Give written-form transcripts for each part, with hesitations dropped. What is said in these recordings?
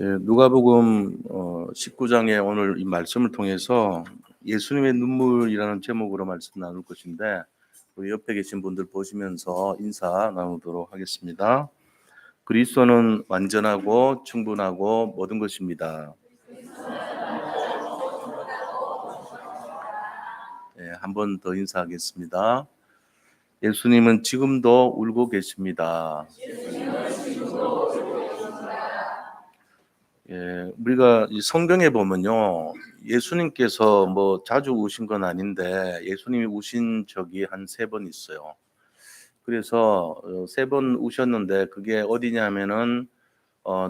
누가복음 19장의 오늘 이 말씀을 통해서 예수님의 눈물이라는 제목으로 말씀 나눌 것인데, 우리 옆에 계신 분들 보시면서 인사 나누도록 하겠습니다. 그리스도는 완전하고 충분하고 모든 것입니다. 한 번 더 인사하겠습니다. 예수님은 지금도 울고 계십니다. 우리가 이 성경에 보면요, 예수님께서 뭐 자주 우신 건 아닌데 예수님이 우신 적이 한 3번 있어요. 그래서 3번 우셨는데 그게 어디냐면은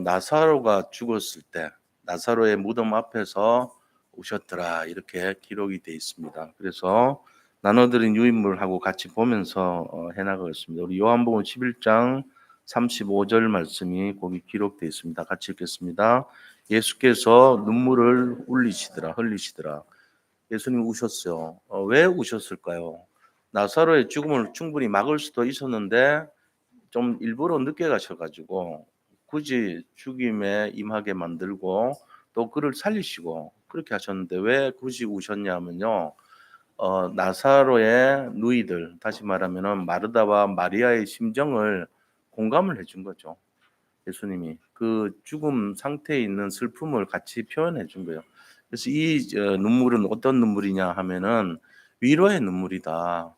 나사로가 죽었을 때 나사로의 무덤 앞에서 우셨더라, 이렇게 기록이 되어 있습니다. 그래서 나눠드린 유인물하고 같이 보면서 해나가겠습니다. 우리 요한복음 11장 35절 말씀이 거기 기록되어 있습니다. 같이 읽겠습니다. 예수께서 눈물을 흘리시더라. 예수님 우셨어요. 왜 우셨을까요? 나사로의 죽음을 충분히 막을 수도 있었는데 좀 일부러 늦게 가셔가지고 굳이 죽임에 임하게 만들고 또 그를 살리시고 그렇게 하셨는데, 왜 굳이 우셨냐면요, 나사로의 누이들, 다시 말하면은 마르다와 마리아의 심정을 공감을 해준 거죠. 예수님이 그 죽음 상태에 있는 슬픔을 같이 표현해 준 거예요. 그래서 이 눈물은 어떤 눈물이냐 하면은 위로의 눈물이다.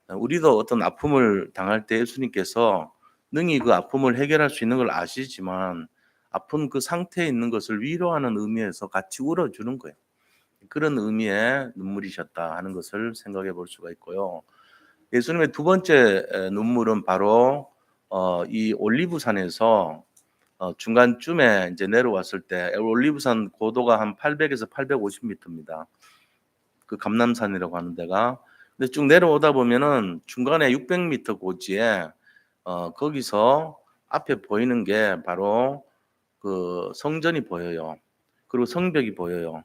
우리도 어떤 아픔을 당할 때 예수님께서 능히 그 아픔을 해결할 수 있는 걸 아시지만 아픈 그 상태에 있는 것을 위로하는 의미에서 같이 울어주는 거예요. 그런 의미의 눈물이셨다 하는 것을 생각해 볼 수가 있고요. 예수님의 두 번째 눈물은 바로 이 올리브산에서 중간쯤에 이제 내려왔을 때, 올리브산 고도가 한 800에서 850m입니다. 그 감람산이라고 하는 데가. 근데 쭉 내려오다 보면은 중간에 600m 고지에 거기서 앞에 보이는 게 바로 그 성전이 보여요. 그리고 성벽이 보여요.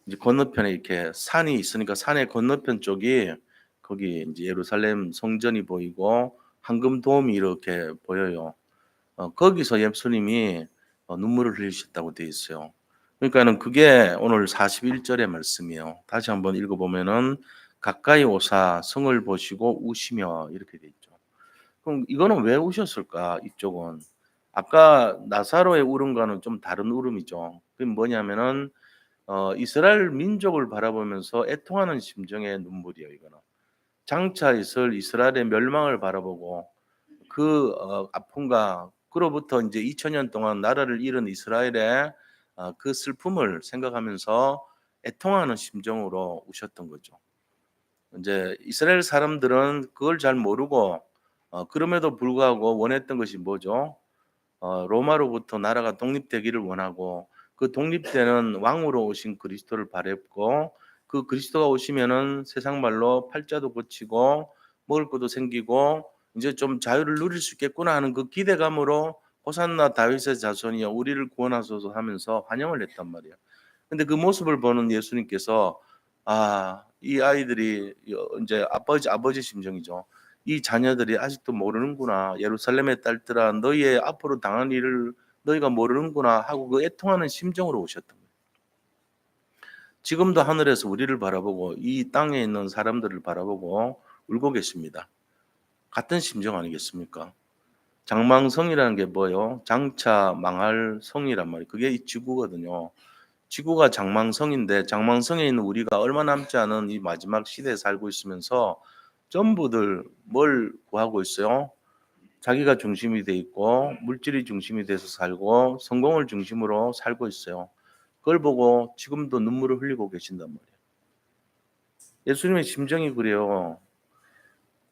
이제 건너편에 이렇게 산이 있으니까 산의 건너편 쪽이 거기 이제 예루살렘 성전이 보이고 황금 돔이 이렇게 보여요. 거기서 예수님이 눈물을 흘리셨다고 되어 있어요. 그러니까는 그게 오늘 41절의 말씀이에요. 다시 한번 읽어보면은 가까이 오사 성을 보시고 우시며, 이렇게 되어 있죠. 그럼 이거는 왜 우셨을까? 이쪽은 아까 나사로의 울음과는 좀 다른 울음이죠. 그게 뭐냐면은 이스라엘 민족을 바라보면서 애통하는 심정의 눈물이에요. 이거는 장차 있을 이스라엘의 멸망을 바라보고 그 아픔과 그로부터 이제 2000년 동안 나라를 잃은 이스라엘의 그 슬픔을 생각하면서 애통하는 심정으로 우셨던 거죠. 이제 이스라엘 사람들은 그걸 잘 모르고 그럼에도 불구하고 원했던 것이 뭐죠? 로마로부터 나라가 독립되기를 원하고, 그 독립되는 왕으로 오신 그리스도를 바랬고, 그 그리스도가 오시면은 세상 말로 팔자도 고치고 먹을 것도 생기고 이제 좀 자유를 누릴 수 있겠구나 하는 그 기대감으로 호산나 다윗의 자손이여 우리를 구원하소서 하면서 환영을 했단 말이에요. 근데 그 모습을 보는 예수님께서 이 아이들이 이제 아버지 심정이죠. 이 자녀들이 아직도 모르는구나. 예루살렘의 딸들아, 너희의 앞으로 당한 일을 너희가 모르는구나 하고 그 애통하는 심정으로 오셨던 거예요. 지금도 하늘에서 우리를 바라보고 이 땅에 있는 사람들을 바라보고 울고 계십니다. 같은 심정 아니겠습니까? 장망성이라는 게 뭐예요? 장차 망할 성이란 말이에요. 그게 이 지구거든요. 지구가 장망성인데 장망성에 있는 우리가 얼마 남지 않은 이 마지막 시대에 살고 있으면서 전부들 뭘 구하고 있어요? 자기가 중심이 돼 있고 물질이 중심이 돼서 살고 성공을 중심으로 살고 있어요. 그걸 보고 지금도 눈물을 흘리고 계신단 말이에요. 예수님의 심정이 그래요.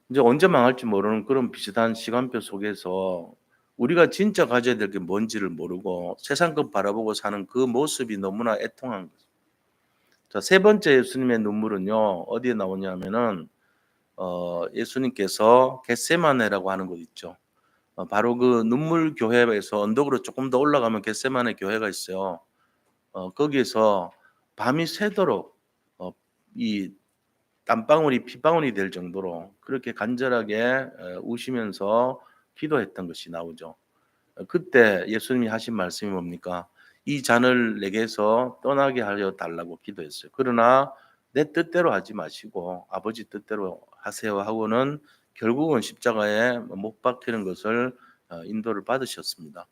이제 언제 망할지 모르는 그런 비슷한 시간표 속에서 우리가 진짜 가져야 될 게 뭔지를 모르고 세상 것 바라보고 사는 그 모습이 너무나 애통한 거죠. 자, 세 번째 예수님의 눈물은요, 어디에 나오냐면은 예수님께서 겟세마네라고 하는 곳 있죠. 바로 그 눈물 교회에서 언덕으로 조금 더 올라가면 겟세마네 교회가 있어요. 거기에서 밤이 새도록 이 땀방울이 핏방울이 될 정도로 그렇게 간절하게 우시면서 기도했던 것이 나오죠. 그때 예수님이 하신 말씀이 뭡니까? 이 잔을 내게서 떠나게 하여 달라고 기도했어요. 그러나 내 뜻대로 하지 마시고 아버지 뜻대로 하세요 하고는 결국은 십자가에 못 박히는 것을 인도를 받으셨습니다.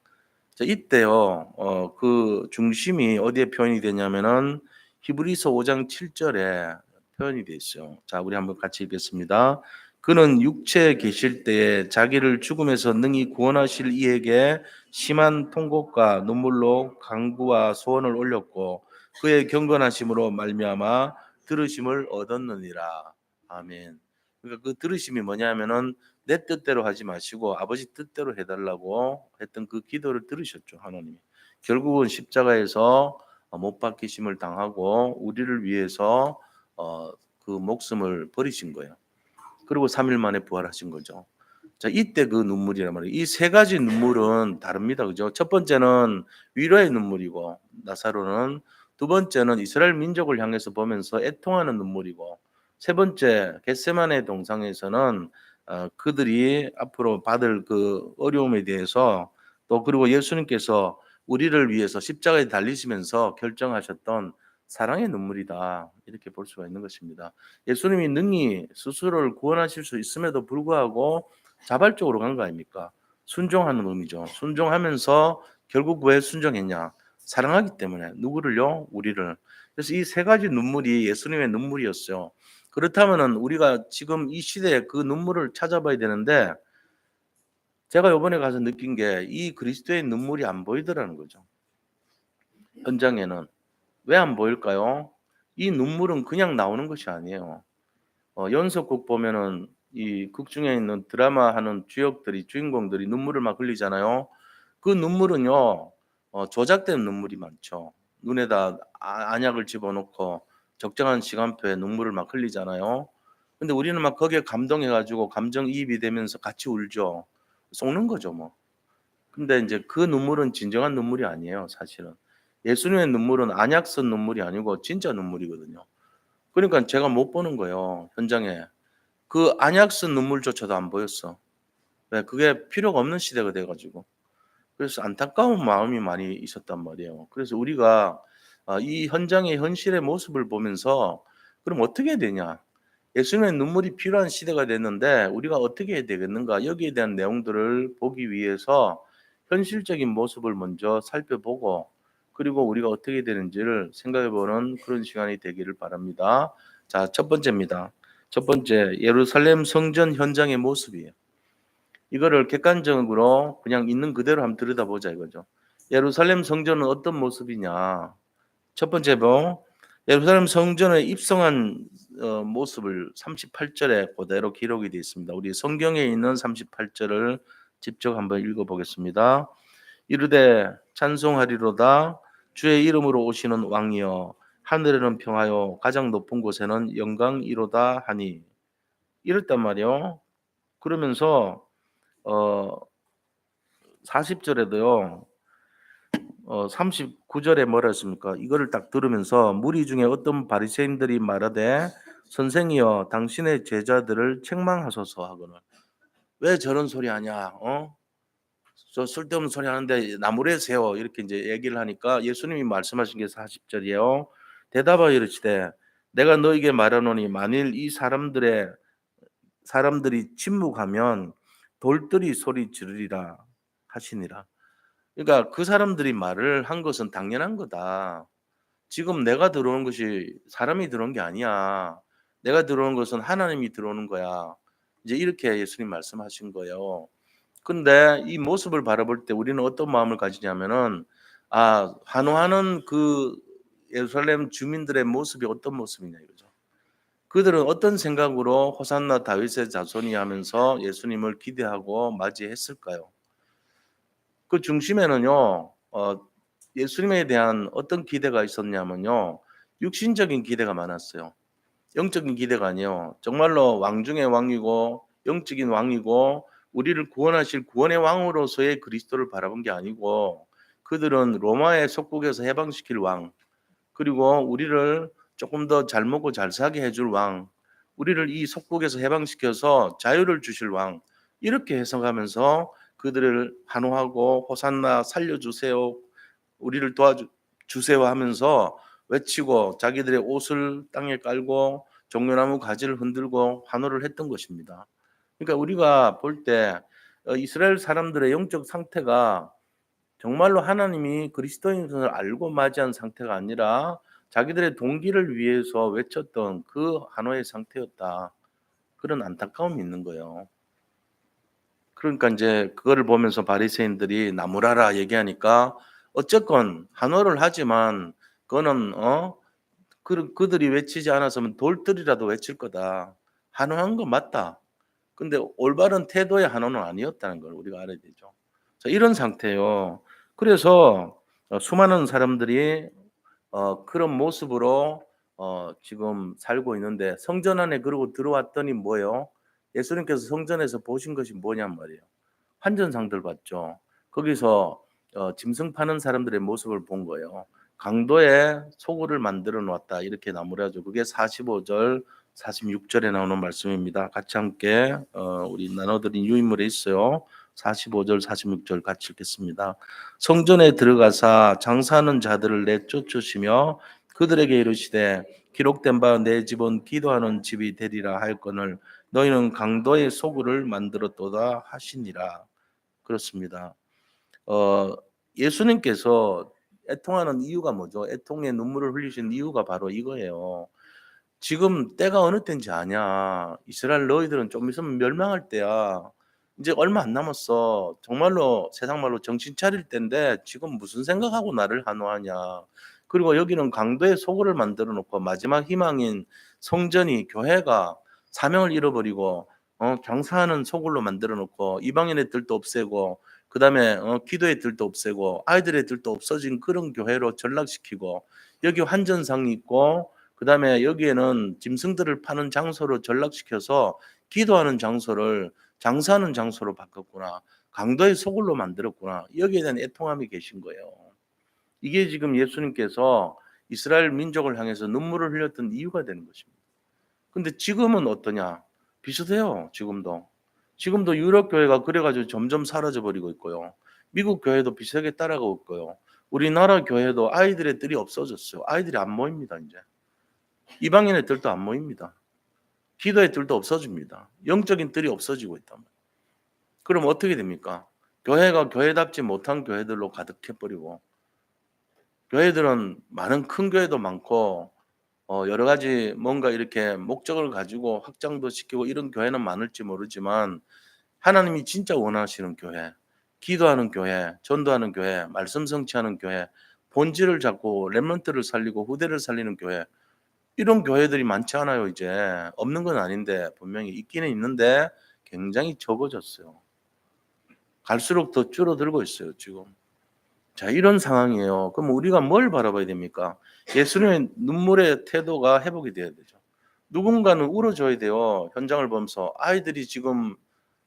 자, 이때요, 그 중심이 어디에 표현이 되냐면은 히브리서 5장 7절에 표현이 돼 있어요. 자, 우리 한번 같이 읽겠습니다. 그는 육체에 계실 때에 자기를 죽음에서 능히 구원하실 이에게 심한 통곡과 눈물로 간구와 소원을 올렸고 그의 경건하심으로 말미암아 들으심을 얻었느니라. 아멘. 그러니까 그 들으심이 뭐냐면은 내 뜻대로 하지 마시고 아버지 뜻대로 해달라고 했던 그 기도를 들으셨죠, 하나님이. 결국은 십자가에서 못 박히심을 당하고 우리를 위해서 그 목숨을 버리신 거예요. 그리고 3일 만에 부활하신 거죠. 자, 이때 그 눈물이란 말이에요. 이 세 가지 눈물은 다릅니다. 그죠? 첫 번째는 위로의 눈물이고, 나사로는 두 번째는 이스라엘 민족을 향해서 보면서 애통하는 눈물이고, 세 번째 겟세마네 동상에서는 그들이 앞으로 받을 그 어려움에 대해서 또 그리고 예수님께서 우리를 위해서 십자가에 달리시면서 결정하셨던 사랑의 눈물이다. 이렇게 볼 수가 있는 것입니다. 예수님이 능히 스스로를 구원하실 수 있음에도 불구하고 자발적으로 간 거 아닙니까? 순종하는 의미죠. 순종하면서 결국 왜 순종했냐? 사랑하기 때문에 누구를요? 우리를. 그래서 이 세 가지 눈물이 예수님의 눈물이었어요. 그렇다면은 우리가 지금 이 시대에 그 눈물을 찾아봐야 되는데 제가 요번에 가서 느낀 게 이 그리스도의 눈물이 안 보이더라는 거죠. 현장에는. 왜 안 보일까요? 이 눈물은 그냥 나오는 것이 아니에요. 연속극 보면은 이 극 중에 있는 드라마 하는 주역들이 주인공들이 눈물을 막 흘리잖아요. 그 눈물은요. 조작된 눈물이 많죠. 눈에다 안약을 집어넣고 적정한 시간표에 눈물을 막 흘리잖아요. 근데 우리는 막 거기에 감동해 가지고 감정이입이 되면서 같이 울죠. 속는 거죠, 뭐. 근데 인제 그 눈물은 진정한 눈물이 아니에요, 사실은. 예수님의 눈물은 안약 쓴 눈물이 아니고 진짜 눈물이거든요. 그러니까 제가 못 보는 거예요, 현장에. 그 안약 쓴 눈물조차도 안 보였어. 왜? 그게 필요가 없는 시대가 돼 가지고. 그래서 안타까운 마음이 많이 있었단 말이에요. 그래서 우리가 이 현장의 현실의 모습을 보면서 '그럼 어떻게 해야 되냐? 예수님의 눈물이 필요한 시대가 됐는데 우리가 어떻게 해야 되겠는가?' 여기에 대한 내용들을 보기 위해서 현실적인 모습을 먼저 살펴보고 그리고 우리가 어떻게 해야 되는지를 생각해 보는 그런 시간이 되기를 바랍니다. 자, 첫 번째입니다. 첫 번째, 예루살렘 성전 현장의 모습이에요. 이거를 객관적으로 그냥 있는 그대로 한번 들여다보자 이거죠. 예루살렘 성전은 어떤 모습이냐. 첫 번째 예루살렘 성전에 입성한 모습을 38절에 그대로 기록이 되어 있습니다. 우리 성경에 있는 38절을 직접 한번 읽어보겠습니다. 이르되 찬송하리로다 주의 이름으로 오시는 왕이여 하늘에는 평하여 가장 높은 곳에는 영광이로다 하니 이랬단 말이요. 그러면서 어 40절에도요. 39절에 뭐라 했습니까? 이거를 딱 들으면서 무리 중에 어떤 바리새인들이 말하되 선생이여 당신의 제자들을 책망하소서 하거늘. 왜 저런 소리 하냐? 저 쓸데없는 소리 하는데 나무래 세워 이렇게 이제 얘기를 하니까 예수님이 말씀하신 게 40절이에요. 대답하여 이르시되 내가 너에게 말하노니 만일 이 사람들이 침묵하면 돌들이 소리 지르리라 하시니라. 그러니까 그 사람들이 말을 한 것은 당연한 거다. 지금 내가 들어오는 것이 사람이 들어온 게 아니야. 내가 들어오는 것은 하나님이 들어오는 거야. 이제 이렇게 예수님 말씀하신 거예요. 근데 이 모습을 바라볼 때 우리는 어떤 마음을 가지냐면은 환호하는 그 예루살렘 주민들의 모습이 어떤 모습이냐 이거죠. 그들은 어떤 생각으로 호산나 다윗의 자손이 하면서 예수님을 기대하고 맞이했을까요? 그 중심에는요. 예수님에 대한 어떤 기대가 있었냐면요. 육신적인 기대가 많았어요. 영적인 기대가 아니요. 정말로 왕 중의 왕이고 영적인 왕이고 우리를 구원하실 구원의 왕으로서의 그리스도를 바라본 게 아니고 그들은 로마의 속국에서 해방시킬 왕 그리고 우리를 조금 더 잘 먹고 잘 사게 해줄 왕 우리를 이 속국에서 해방시켜서 자유를 주실 왕 이렇게 해석하면서 그들을 환호하고 호산나 살려주세요. 우리를 도와주 주세요 하면서 외치고 자기들의 옷을 땅에 깔고 종려나무 가지를 흔들고 환호를 했던 것입니다. 그러니까 우리가 볼 때 이스라엘 사람들의 영적 상태가 정말로 하나님이 그리스도인을 알고 맞이한 상태가 아니라 자기들의 동기를 위해서 외쳤던 그 한호의 상태였다. 그런 안타까움이 있는 거예요. 그러니까 인제 그거를 보면서 바리새인들이 나무라라 얘기하니까 어쨌건 한호를 하지만 그거는 그들이 외치지 않았으면 돌들이라도 외칠 거다. 한호한 건 맞다. 근데 올바른 태도의 한호는 아니었다는 걸 우리가 알아야 되죠. 자 이런 상태예요. 그래서 수많은 사람들이 그런 모습으로 지금 살고 있는데 성전 안에 그러고 들어왔더니 뭐예요? 예수님께서 성전에서 보신 것이 뭐냔 말이에요. 환전상들 봤죠. 거기서 짐승 파는 사람들의 모습을 본 거예요. "강도에 소굴을 만들어 놓았다." 이렇게 나무라죠. 그게 45절 46절에 나오는 말씀입니다. 같이 함께 우리 나눠 드린 유인물에 있어요. 45절 46절 같이 읽겠습니다. "성전에 들어가사 장사하는 자들을 내쫓으시며 그들에게 이르시되 기록된 바 내 집은 기도하는 집이 되리라 할거늘 너희는 강도의 소굴을 만들었도다 하시니라." 그렇습니다. 어 예수님께서 애통하는 이유가 뭐죠? 애통의 눈물을 흘리신 이유가 바로 이거예요. "지금 때가 어느 때인지 아냐? 이스라엘 너희들은 좀 있으면 멸망할 때야. 이제 얼마 안 남았어. 정말로 세상 말로 정신 차릴 때인데 지금 무슨 생각하고 나를 한호하냐. 그리고 여기는 강도의 소굴을 만들어 놓고 마지막 희망인 성전이 교회가 사명을 잃어버리고 장사하는 소굴로 만들어 놓고 이방인의 들도 없애고 그다음에 기도의 들도 없애고 아이들의 들도 없어진 그런 교회로 전락시키고 여기 환전상이 있고 그다음에 여기에는 짐승들을 파는 장소로 전락시켜서 기도하는 장소를 장사하는 장소로 바꿨구나. 강도의 소굴로 만들었구나. 여기에 대한 애통함이 계신 거예요. 이게 지금 예수님께서 이스라엘 민족을 향해서 눈물을 흘렸던 이유가 되는 것입니다. 근데 지금은 어떠냐? 비슷해요, 지금도. 지금도 유럽 교회가 그래 가지고 점점 사라져 버리고 있고요. 미국 교회도 비슷하게 따라가고 있고요. 우리나라 교회도 아이들의 뜰이 없어졌어요. 아이들이 안 모입니다, 인제. 이방인의 뜰도 안 모입니다. 기도의 뜰도 없어집니다. 영적인 뜰이 없어지고 있단 말이에요. 그럼 어떻게 됩니까? 교회가 교회답지 못한 교회들로 가득해 버리고 교회들은 많은 큰 교회도 많고 여러 가지 뭔가 이렇게 목적을 가지고 확장도 시키고 이런 교회는 많을지 모르지만 하나님이 진짜 원하시는 교회, 기도하는 교회, 전도하는 교회, 말씀 성취하는 교회, 본질을 잡고 렘넌트를 살리고 후대를 살리는 교회 이런 교회들이 많지 않아요 이제. 없는 건 아닌데 분명히 있기는 있는데 굉장히 적어졌어요. 갈수록 더 줄어들고 있어요 지금. 자 이런 상황이에요. 그럼 우리가 뭘 바라봐야 됩니까? 예수님의 눈물의 태도가 회복이 돼야 되죠. 누군가는 울어줘야 돼요. 현장을 보면서 아이들이 지금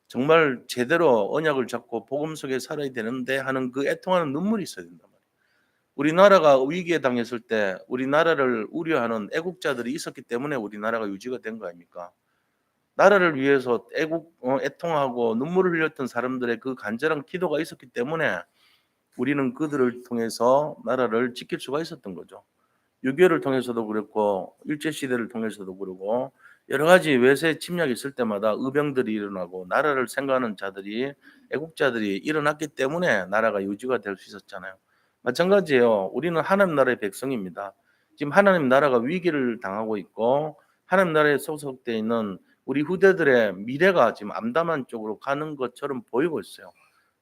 정말 제대로 언약을 잡고 복음 속에 살아야 되는데 하는 그 애통하는 눈물이 있어야 된단 말이에요. 우리나라가 위기에 당했을 때 우리나라를 우려하는 애국자들이 있었기 때문에 우리나라가 유지가 된 거 아닙니까? 나라를 위해서 애통하고 눈물을 흘렸던 사람들의 그 간절한 기도가 있었기 때문에 우리는 그들을 통해서 나라를 지킬 수가 있었던 거죠. 6.25를 통해서도 그랬고 일제 시대를 통해서도 그러고 여러 가지 외세 침략이 있을 때마다 의병들이 일어나고 나라를 생각하는 자들이 애국자들이 일어났기 때문에 나라가 유지가 될 수 있었잖아요. 마찬가지예요. 우리는 하나님 나라의 백성입니다. 지금 하나님 나라가 위기를 당하고 있고 하나님 나라에 소속돼 있는 우리 후대들의 미래가 지금 암담한 쪽으로 가는 것처럼 보이고 있어요.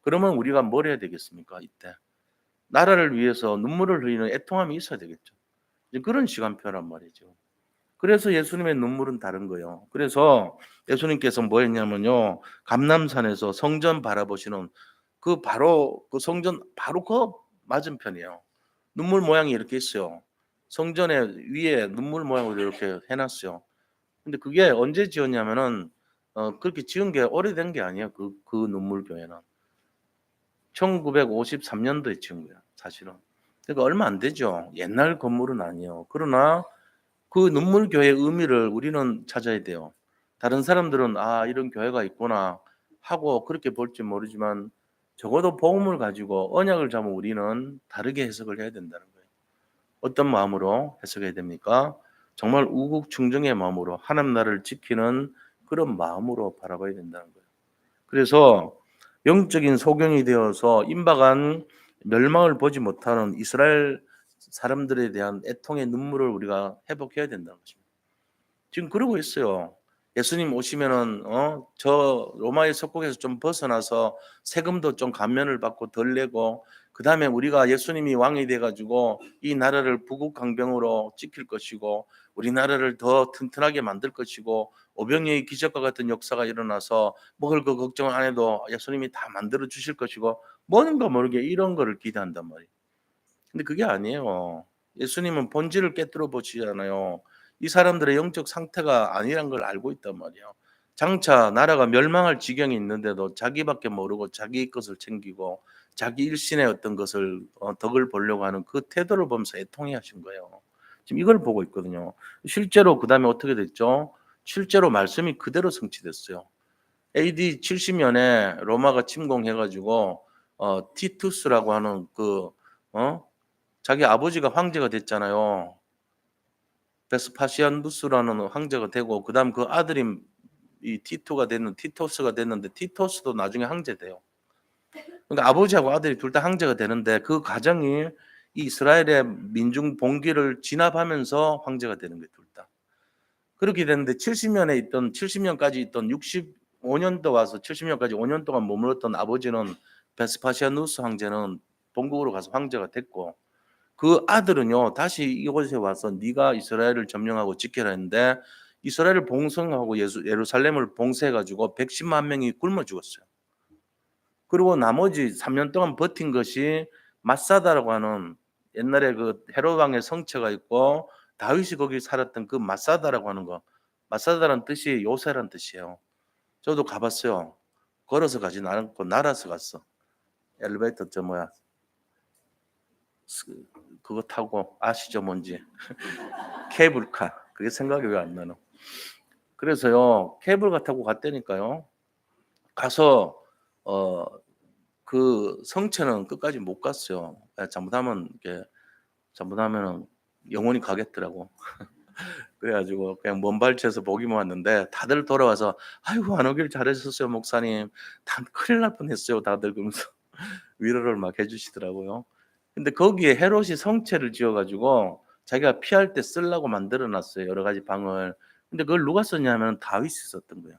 그러면 우리가 뭘 해야 되겠습니까? 이때 나라를 위해서 눈물을 흘리는 애통함이 있어야 되겠죠. 이제 그런 시간표란 말이죠. 그래서 예수님의 눈물은 다른 거예요. 그래서 예수님께서 뭐 했냐면요. 감람산에서 성전 바라보시는 그 바로 그 성전 바로 그 맞은편이에요. 눈물 모양이 이렇게 있어요. 성전의 위에 눈물 모양으로 이렇게 해 놨어요. 근데 그게 언제 지었냐면은 그렇게 지은 게 오래된 게 아니에요. 그 눈물 교회는. 1953 년도에 지은 거예요, 사실은. 그러니까 얼마 안 되죠. 옛날 건물은 아니에요. 그러나 그 눈물 교회의 의미를 우리는 찾아야 돼요. 다른 사람들은 '아 이런 교회가 있구나.' 하고 그렇게 볼지 모르지만 적어도 복음을 가지고 언약을 잡으면 우리는 다르게 해석을 해야 된다는 거예요. 어떤 마음으로 해석해야 됩니까? 정말 우국충정의 마음으로 하나님 나라를 지키는 그런 마음으로 바라봐야 된다는 거예요. 그래서 영적인 소경이 되어서 임박한 멸망을 보지 못하는 이스라엘 사람들에 대한 애통의 눈물을 우리가 회복해야 된다는 것입니다. 지금 그러고 있어요. 예수님 오시면은 저 로마의 속국에서 좀 벗어나서 세금도 좀 감면을 받고 덜 내고 그다음에 우리가 예수님이 왕이 돼 가지고 이 나라를 부국강병으로 지킬 것이고 우리나라를 더 튼튼하게 만들 것이고 오병이의 기적과 같은 역사가 일어나서 먹을 거 걱정 안 해도 예수님이 다 만들어 주실 것이고 뭔가 모르게 이런 거를 기대한단 말이에요. 근데 그게 아니에요. 예수님은 본질을 깨뜨려 보시잖아요. 이 사람들의 영적 상태가 아니란 걸 알고 있단 말이에요. 장차 나라가 멸망할 지경이 있는데도 자기밖에 모르고 자기 것을 챙기고 자기 일신의 어떤 것을 덕을 보려고 하는 그 태도를 보면서 애통해 하신 거예요. 지금 이걸 보고 있거든요. 실제로 그다음에 어떻게 됐죠? 실제로 말씀이 그대로 성취됐어요. AD 70년에 로마가 침공해 가지고 티투스라고 하는 어 자기 아버지가 황제가 됐잖아요. 베스파시아누스라는 황제가 되고 그다음 그 아들이 이 티토가 됐는 티토스가 됐는데 티토스도 나중에 황제 돼요. 그러니까 아버지하고 아들이 둘 다 황제가 되는데 그 과정이 이 이스라엘의 민중 봉기를 진압하면서 황제가 되는 거예요, 둘 다. 그렇게 됐는데 70 년까지 있던 65 년도 와서 70 년까지 5년 동안 머물렀던 아버지는 베스파시아누스 황제는 본국으로 가서 황제가 됐고 그 아들은요 다시 이곳에 와서 네가 이스라엘을 점령하고 지켜라 했는데 이스라엘을 봉성하고 예루살렘을 봉쇄해 가지고 110만 명이 굶어 죽었어요. 그리고 나머지 3년 동안 버틴 것이 마사다라고 하는 옛날에 그 헤롯 왕의 성처가 있고 다윗이 거기 살았던 그 마사다라고 하는 거. 마사다라는 뜻이 요새란 뜻이에요. 저도 가 봤어요. 걸어서 가진 않았고 날아서 갔어. 엘리베이터 저 뭐야 스 그거 타고 아시죠 뭔지. 케이블카. 그게 생각이 왜 안 나노. 그래서요. 케이블카 타고 갔다니까요. 가서 어 그 성체는 끝까지 못 갔어요. 예 잘못하면 이렇게 잘못하면은 영혼이 가겠더라고. 그래 가지고 그냥 먼 발치에서 보기만 왔는데 다들 돌아와서 "아이고 안 오길 잘하셨어요 목사님. 다 큰일 날 뻔했어요 다들." 그러면서 위로를 막 해 주시더라고요. 근데 거기에 헤롯이 성체를 지어 가지고 자기가 피할 때 쓰려고 만들어 놨어요 여러 가지 방을. 근데 그걸 누가 썼냐면은 다윗이 썼던 거예요.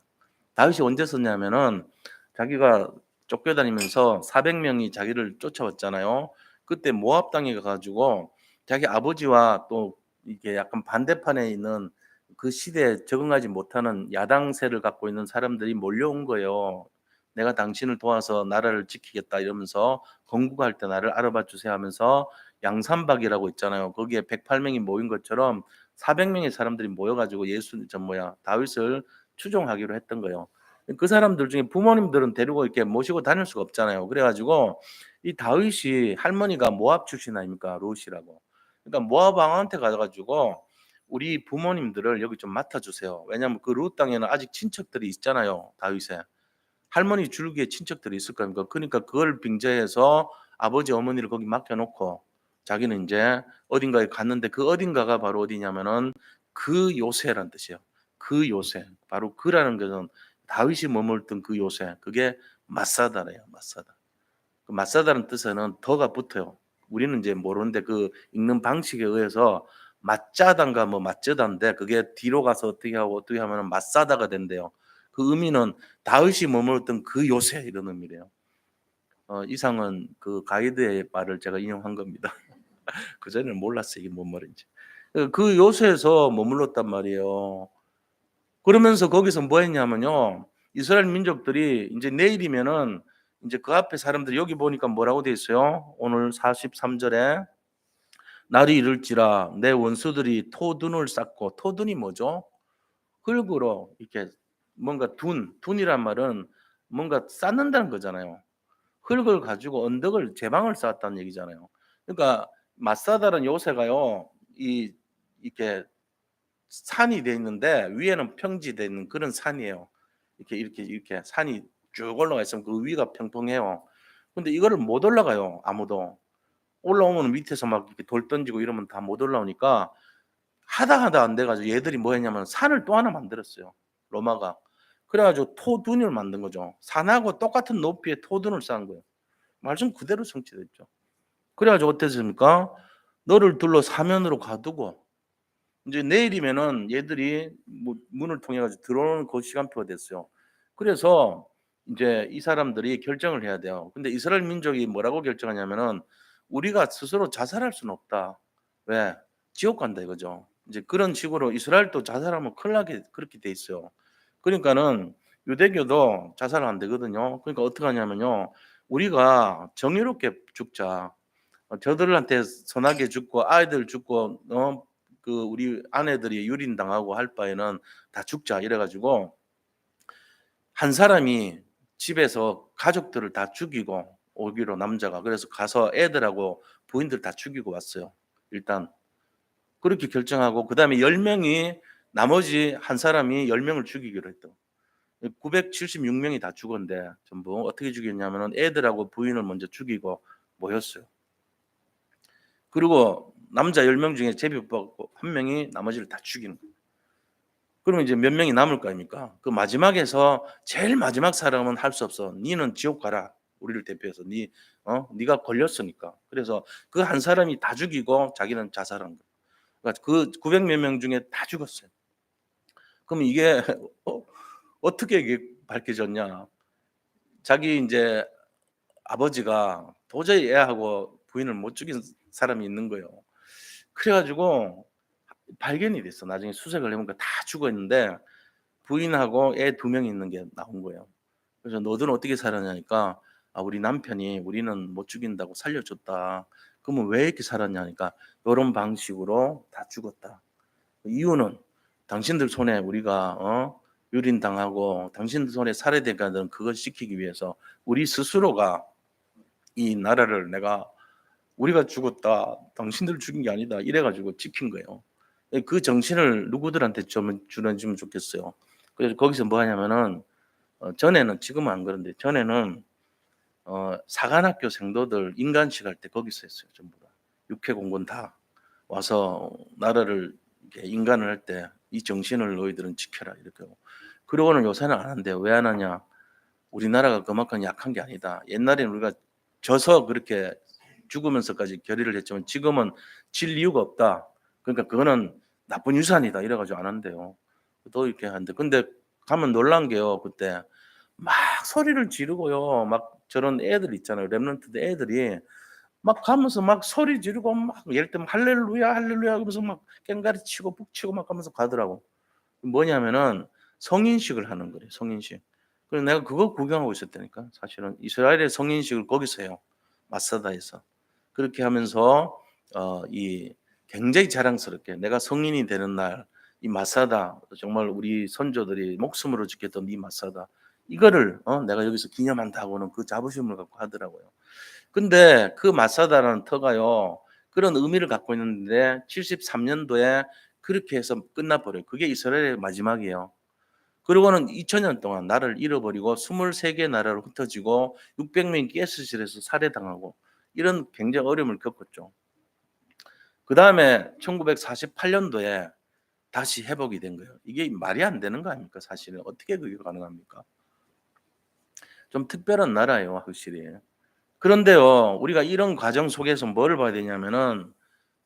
다윗이 언제 썼냐면은 자기가 쫓겨다니면서 400 명이 자기를 쫓아왔잖아요. 그때 모압 당에 가 가지고 자기 아버지와 또 이게 약간 반대편에 있는 그 시대에 적응하지 못하는 야당세를 갖고 있는 사람들이 몰려온 거예요. "내가 당신을 도와서 나라를 지키겠다." 이러면서 "건국할 때 나를 알아봐 주세요." 하면서 양산박이라고 있잖아요. 거기에 108 명이 모인 것처럼 400 명의 사람들이 모여 가지고 다윗을 추종하기로 했던 거예요. 그 사람들 중에 부모님들은 데리고 이렇게 모시고 다닐 수가 없잖아요. 그래 가지고 이 다윗이 할머니가 모압 출신 아닙니까? 룻이라고. 그러니까 모압 왕한테 가 가지고 "우리 부모님들을 여기 좀 맡아 주세요." 왜냐하면 그 룻 땅에는 아직 친척들이 있잖아요, 다윗의. 할머니 줄기에 친척들이 있을 거 아닙니까? 그러니까 그걸 빙자해서 아버지, 어머니를 거기 맡겨 놓고 자기는 인제 어딘가에 갔는데 그 어딘가가 바로 어디냐면은 그 요새란 뜻이에요. 그 요새. 바로 그라는 것은 다윗이 머물던 그 요새. 그게 마사다래요, 마사다. 그 마사다는 뜻에는 더가 붙어요. 우리는 이제 모르는데 그 읽는 방식에 의해서 맞자단가 뭐 맞저단데 그게 뒤로 가서 어떻게 하고 어떻게 하면은 마사다가 된대요. 그 의미는 다윗이 머물렀던 그 요새 이런 의미래요. 이상은 그 가이드의 말을 제가 인용한 겁니다. 그전에는 몰랐어요, 이게 뭔 말인지. 그 요새에서 머물렀단 말이에요. 그러면서 거기서 뭐 했냐면요. 이스라엘 민족들이 인제 내일이면은 인제 그 앞에 사람들이 여기 보니까 뭐라고 돼 있어요? 오늘 43 절에 "날이 이를지라 내 원수들이 토둔을 쌓고" 토둔이 뭐죠? 흙으로 이렇게 뭔가 둔이란 말은 뭔가 쌓는다는 거잖아요. 흙을 가지고 언덕을 제방을 쌓았다는 얘기잖아요. 그러니까 마사다라는 요새가요. 이렇게 산이 돼 있는데 위에는 평지돼 있는 그런 산이에요. 이렇게 산이 쭉 올라가 있으면 그 위가 평평해요. 근데 이거를 못 올라가요, 아무도. 올라오면 밑에서 막 이렇게 돌 던지고 이러면 다 못 올라오니까 하다 안 돼 가지고 얘들이 뭐 했냐면 산을 또 하나 만들었어요, 로마가. 그래 가지고 토둔을 만든 거죠. 산하고 똑같은 높이의 토둔을 쌓은 거예요. 말씀 그대로 성취됐죠. 그래 가지고 어땠습니까? 너를 둘러 사면으로 가두고 인제 내일이면은 얘들이 뭐 문을 통해 가지고 들어오는 그 시간표가 됐어요. 그래서 인제 이 사람들이 결정을 해야 돼요. 근데 이스라엘 민족이 뭐라고 결정하냐면은 "우리가 스스로 자살할 수는 없다." 왜? "지옥 간다." 이거죠. 이제 그런 식으로 이스라엘도 자살하면 큰일 나게 그렇게 돼 있어요. 그러니까는 유대교도 자살은 안 되거든요. 그러니까 어떡하냐면요. "우리가 정의롭게 죽자. 저들한테 선하게 죽고 아이들 죽고 그 우리 아내들이 유린당하고 할 바에는 다 죽자." 이래 가지고 한 사람이 집에서 가족들을 다 죽이고 오기로 남자가 그래서 가서 애들하고 부인들 다 죽이고 왔어요. 일단 그렇게 결정하고 그다음에 10 명이 나머지 한 사람이 10 명을 죽이기로 했던 976 명이 다 죽었는데 전부 어떻게 죽였냐면은 애들하고 부인을 먼저 죽이고 모였어요. 그리고 남자 10명 중에 제비 뽑고 한 명이 나머지를 다 죽이는 거예요. 그러면 이제 몇 명이 남을 거 아닙니까? 그 마지막에서 제일 마지막 사람은 할 수 없어. "니는 지옥 가라." 우리를 대표해서. 네가 걸렸으니까." 그래서 그 한 사람이 다 죽이고 자기는 자살한 거예요. 그러니까 그 900 몇 명 중에 다 죽었어요. 그럼 이게 어 어떻게 이게 밝혀졌냐. 자기 인제 아버지가 도저히 애하고 부인을 못 죽인 사람이 있는 거예요. 그래 가지고 발견이 됐어. 나중에 수색을 해 보니까 다 죽어 있는데 부인하고 애 2 명이 있는 게 나온 거예요. 그래서 "너들은 어떻게 살았냐?"니까 "아 우리 남편이 우리는 못 죽인다고 살려줬다." 그러면 "왜 이렇게 살았냐?" 하니까 "요런 방식으로 다 죽었다. 이유는 당신들 손에 우리가 유린당하고 당신들 손에 살해되거든 그걸 지키기 위해서 우리 스스로가 이 나라를 내가 우리가 죽었다. 당신들 죽인 게 아니다." 이래 가지고 지킨 거예요. 그 정신을 누구들한테 좀 주면 좋겠어요. 그래서 거기서 뭐 하냐면은 전에는 지금은 안 그런데 전에는 사관학교 생도들 인간식 할 때 거기서 했어요 전부 다. 육해공군 다 와서 나라를 이렇게 인간을 할 때 "이 정신을 너희들은 지켜라." 이렇게 하고. 그러고는 요새는 안 한대요. 왜 안 하냐? 우리나라가 그만큼 약한 게 아니다. 옛날에는 우리가 져서 그렇게 죽으면서까지 결의를 했지만 지금은 질 이유가 없다. 그러니까 그거는 나쁜 유산이다. 이래 가지고 안 한대요. 또 이렇게 하는데 근데 가면 놀란 게요 그때 막 소리를 지르고요. 막 저런 애들 있잖아요. 랩런트들 애들이 막 가면서 막 소리 지르고 막 예를 들면 할렐루야, 할렐루야 하면서 막 꽹가리 치고 북치고 막 하면서 가더라고. 뭐냐면은 성인식을 하는 거래요, 성인식. 그래서 내가 그거 구경하고 있었다니까 사실은. 이스라엘의 성인식을 거기서 해요, 마사다에서. 그렇게 하면서 이 굉장히 자랑스럽게 내가 성인이 되는 날 이 마사다 정말 우리 선조들이 목숨으로 지켰던 이 마사다 이거를 내가 여기서 기념한다고는 그 자부심을 갖고 하더라고요. 근데 그 마사다라는 터가요. 그런 의미를 갖고 있는데 73 년도에 그렇게 해서 끝나 버려요. 그게 이스라엘의 마지막이에요. 그러고는 2000년 동안 나라를 잃어버리고 23개 나라로 흩어지고 600 명이 가스실에서 살해당하고 이런 굉장히 어려움을 겪었죠. 그다음에 1948 년도에 다시 회복이 된 거예요. 이게 말이 안 되는 거 아닙니까 사실은. 어떻게 그게 가능합니까? 좀 특별한 나라예요 확실히. 그런데요. 우리가 이런 과정 속에서 뭐를 봐야 되냐면은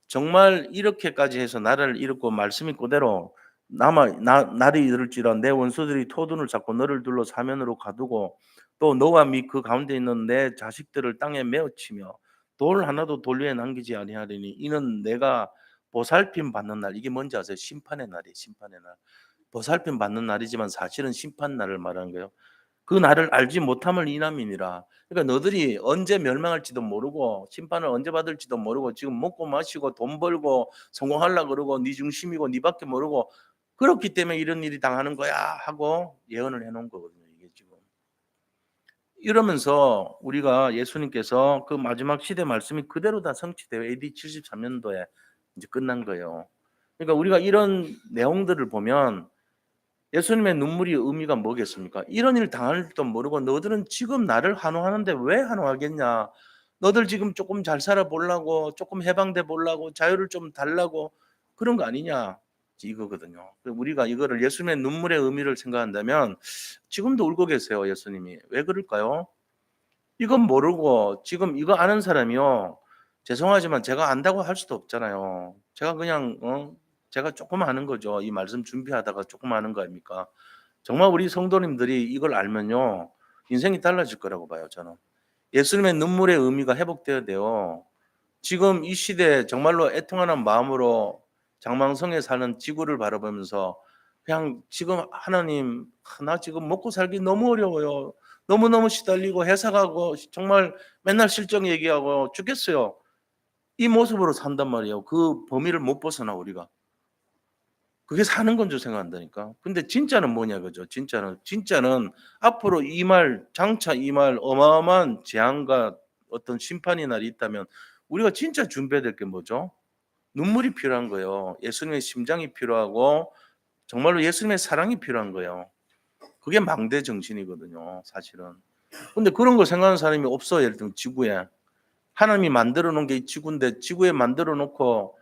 정말 이렇게까지 해서 나라를 잃었고 말씀이 그대로 남아 나 날이 이를지라 내 원수들이 토둔을 잡고 너를 둘러 사면으로 가두고 또 너와 및 그 가운데 있는 내 자식들을 땅에 메어치며 돌 하나도 돌 위에 남기지 아니하리니 이는 내가 보살핌 받는 날. 이게 뭔지 아세요? 심판의 날이에요, 심판의 날. 보살핌 받는 날이지만 사실은 심판 날을 말하는 거예요. 그 나를 알지 못함을 이남이니라. 그러니까 너들이 언제 멸망할지도 모르고 심판을 언제 받을지도 모르고 지금 먹고 마시고 돈 벌고 성공하려고 그러고 네 중심이고 네 밖에 모르고 그렇기 때문에 이런 일이 당하는 거야 하고 예언을 해 놓은 거거든요, 이게 지금. 이러면서 우리가 예수님께서 그 마지막 시대 말씀이 그대로 다 성취돼요. AD 73 년도에 이제 끝난 거예요. 그러니까 우리가 이런 내용들을 보면 예수님의 눈물이 의미가 뭐겠습니까? 이런 일 당할 줄도 모르고 너들은 지금 나를 환호하는데 왜 환호하겠냐? 너들 지금 조금 잘 살아 보려고, 조금 해방돼 보려고, 자유를 좀 달라고 그런 거 아니냐? 이거거든요. 우리가 이거를 예수님의 눈물의 의미를 생각한다면 지금도 울고 계세요, 예수님이. 왜 그럴까요? 이건 모르고 지금 이거 아는 사람이요. 죄송하지만 제가 안다고 할 수도 없잖아요. 제가 그냥 제가 조금 아는 거죠. 이 말씀 준비하다가 조금 아는 거 아닙니까? 정말 우리 성도님들이 이걸 알면요. 인생이 달라질 거라고 봐요, 저는. 예수님의 눈물의 의미가 회복되어야 돼요. 지금 이 시대에 정말로 애통하는 마음으로 장망성에 사는 지구를 바라보면서 그냥 지금 하나님, 나 지금 먹고 살기 너무 어려워요. 너무너무 시달리고 회사 가고 정말 맨날 실정 얘기하고 죽겠어요. 이 모습으로 산단 말이에요. 그 범위를 못 벗어나 우리가. 그게 사는 건 줄 생각한다니까. 근데 진짜는 뭐냐 그죠. 진짜는 앞으로 장차 임할 어마어마한 재앙과 어떤 심판의 날이 있다면 우리가 진짜 준비해야 될 게 뭐죠? 눈물이 필요한 거예요. 예수님의 심장이 필요하고 정말로 예수님의 사랑이 필요한 거예요. 그게 망대 정신이거든요, 사실은. 근데 그런 거 생각하는 사람이 없어. 예를 들면 지구에. 하나님이 만들어 놓은 게 이 지구인데 지구에 만들어 놓고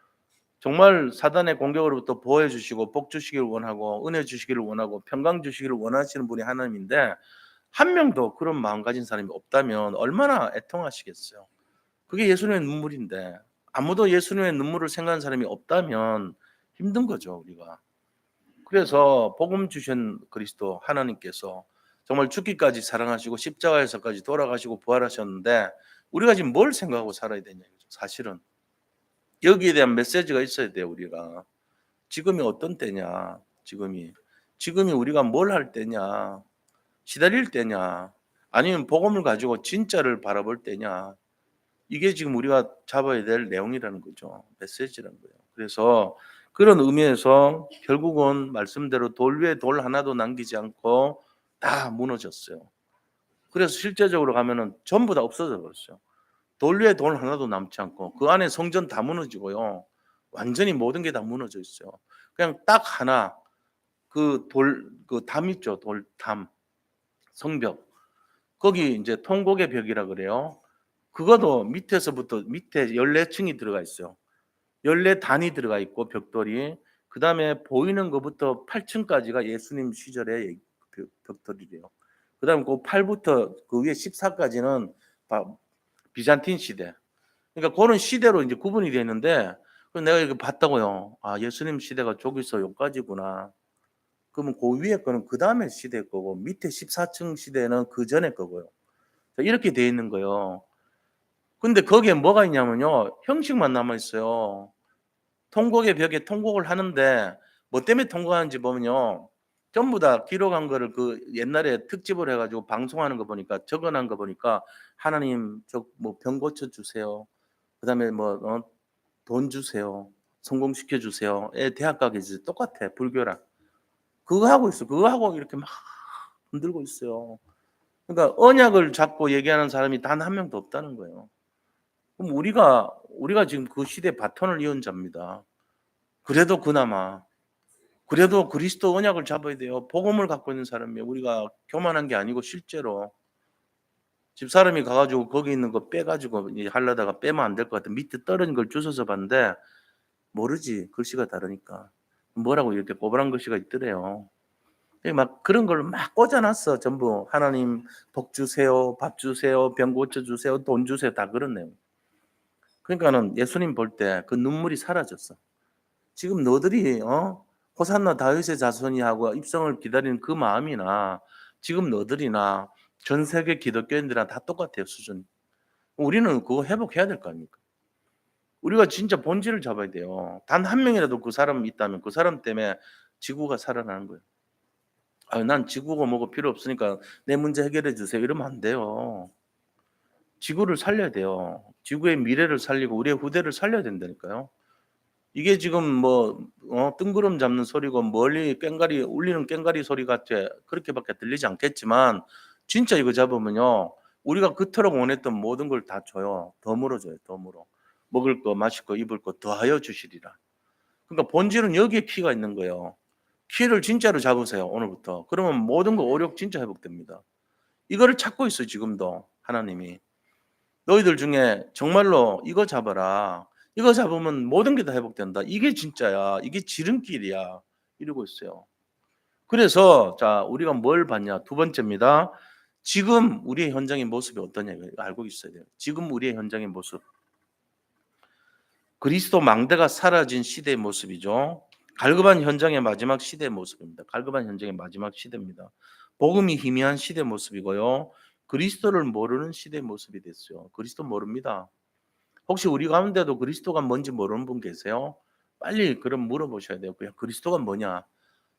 정말 사단의 공격으로부터 보호해 주시고 복 주시기를 원하고 은혜 주시기를 원하고 평강 주시기를 원하시는 분이 하나님인데 한 명도 그런 마음 가진 사람이 없다면 얼마나 애통하시겠어요. 그게 예수님의 눈물인데 아무도 예수님의 눈물을 생각하는 사람이 없다면 힘든 거죠, 우리가. 그래서 복음 주신 그리스도 하나님께서 정말 죽기까지 사랑하시고 십자가에서까지 돌아가시고 부활하셨는데 우리가 지금 뭘 생각하고 살아야 되냐 이거죠, 사실은. 여기에 대한 메시지가 있어야 돼요, 우리가. 지금이 어떤 때냐? 지금이 우리가 뭘 할 때냐? 시달릴 때냐? 아니면 복음을 가지고 진짜를 바라볼 때냐? 이게 지금 우리가 잡아야 될 내용이라는 거죠. 메시지라는 거예요. 그래서 그런 의미에서 결국은 말씀대로 돌 위에 돌 하나도 남기지 않고 다 무너졌어요. 그래서 실제적으로 가면은 전부 다 없어져 버렸어요. 돌 위에 돌 하나도 남지 않고 그 안에 성전 다 무너지고요. 완전히 모든 게 다 무너져 있어요. 그냥 딱 하나 그 담 있죠. 돌담, 성벽. 거기 이제 통곡의 벽이라 그래요. 그것도 밑에서부터 밑에 14층이 들어가 있어요. 14단이 들어가 있고 벽돌이. 그다음에 보이는 것부터 8층까지가 예수님 시절의 벽돌이래요. 그다음에 그 8부터 그 위에 14까지는 비잔틴 시대. 그러니까 그런 시대로 이제 구분이 되어 있는데 내가 이렇게 봤다고요. 아, 예수님 시대가 저기서 여기까지구나. 그러면 그 위에 거는 그다음에 시대 거고 밑에 14층 시대는 그 전에 거고요. 이렇게 되어 있는 거예요. 근데 거기에 뭐가 있냐면요. 형식만 남아 있어요. 통곡의 벽에 통곡을 하는데 뭐 때문에 통곡하는지 보면요. 전부 다 기록한 거를 그 옛날에 특집을 해 가지고 방송하는 거 보니까 적어 놓은 거 보니까 하나님 저 뭐 병 고쳐 주세요. 그다음에 뭐 돈 주세요. 성공시켜 주세요. 애 대학 가기 이제 똑같아, 불교랑. 그거 하고 있어. 그거 하고 이렇게 막 흔들고 있어요. 그러니까 언약을 잡고 얘기하는 사람이 단 한 명도 없다는 거예요. 그럼 우리가 지금 그 시대의 바톤을 이은 자입니다. 그래도 그나마 그래도 그리스도 언약을 잡아야 돼요. 복음을 갖고 있는 사람이에요. 우리가 교만한 게 아니고 실제로 집사람이 가 가지고 거기 있는 거 빼 가지고 이제 하려다가 빼면 안 될 것 같아. 밑에 떨어진 걸 주워서 봤는데 모르지. 글씨가 다르니까. 뭐라고 이렇게 꼬부랑 글씨가 있더래요. 막 그런 걸 막 꽂아 놨어. 전부 하나님 복 주세요. 밥 주세요. 병 고쳐 주세요. 돈 주세요. 다 그런 내용. 그러니까는 예수님 볼 때 그 눈물이 사라졌어. 지금 너들이 호산나 다윗의 자손이 하고 입성을 기다리는 그 마음이나 지금 너들이나 전 세계 기독교인들이랑 다 똑같아요, 수준이. 우리는 그거 회복해야 될 거 아닙니까? 우리가 진짜 본질을 잡아야 돼요. 단 한 명이라도 그 사람이 있다면 그 사람 때문에 지구가 살아나는 거예요. 난 지구가 뭐고 필요 없으니까 내 문제 해결해 주세요. 이러면 안 돼요. 지구를 살려야 돼요. 지구의 미래를 살리고 우리의 후대를 살려야 된다니까요. 이게 지금 뭐 뜬구름 잡는 소리고 멀리 꽹과리 울리는 꽹과리 소리 같아 그렇게밖에 들리지 않겠지만 진짜 이거 잡으면요. 우리가 그토록 원했던 모든 걸 다 줘요. 덤으로 줘요, 덤으로. 먹을 거, 마실 거, 입을 거 더하여 주시리라. 그러니까 본질은 여기에 키가 있는 거예요. 키를 진짜로 잡으세요, 오늘부터. 그러면 모든 거 오력 진짜 회복됩니다. 이거를 찾고 있어요, 지금도 하나님이. 너희들 중에 정말로 이거 잡아라. 이거 잡으면 모든 게 다 회복된다. 이게 진짜야. 이게 지름길이야. 이러고 있어요. 그래서 자, 우리가 뭘 봤냐? 두 번째입니다. 지금 우리의 현장의 모습이 어떠냐? 이거 알고 있어야 돼요. 지금 우리의 현장의 모습. 그리스도 망대가 사라진 시대의 모습이죠. 갈급한 현장의 마지막 시대의 모습입니다. 갈급한 현장의 마지막 시대입니다. 복음이 희미한 시대의 모습이고요. 그리스도를 모르는 시대의 모습이 됐어요. 그리스도 모릅니다. 혹시 우리 가운데도 그리스도가 뭔지 모르는 분 계세요? 빨리 그럼 물어보셔야 돼요. 그냥 그리스도가 뭐냐?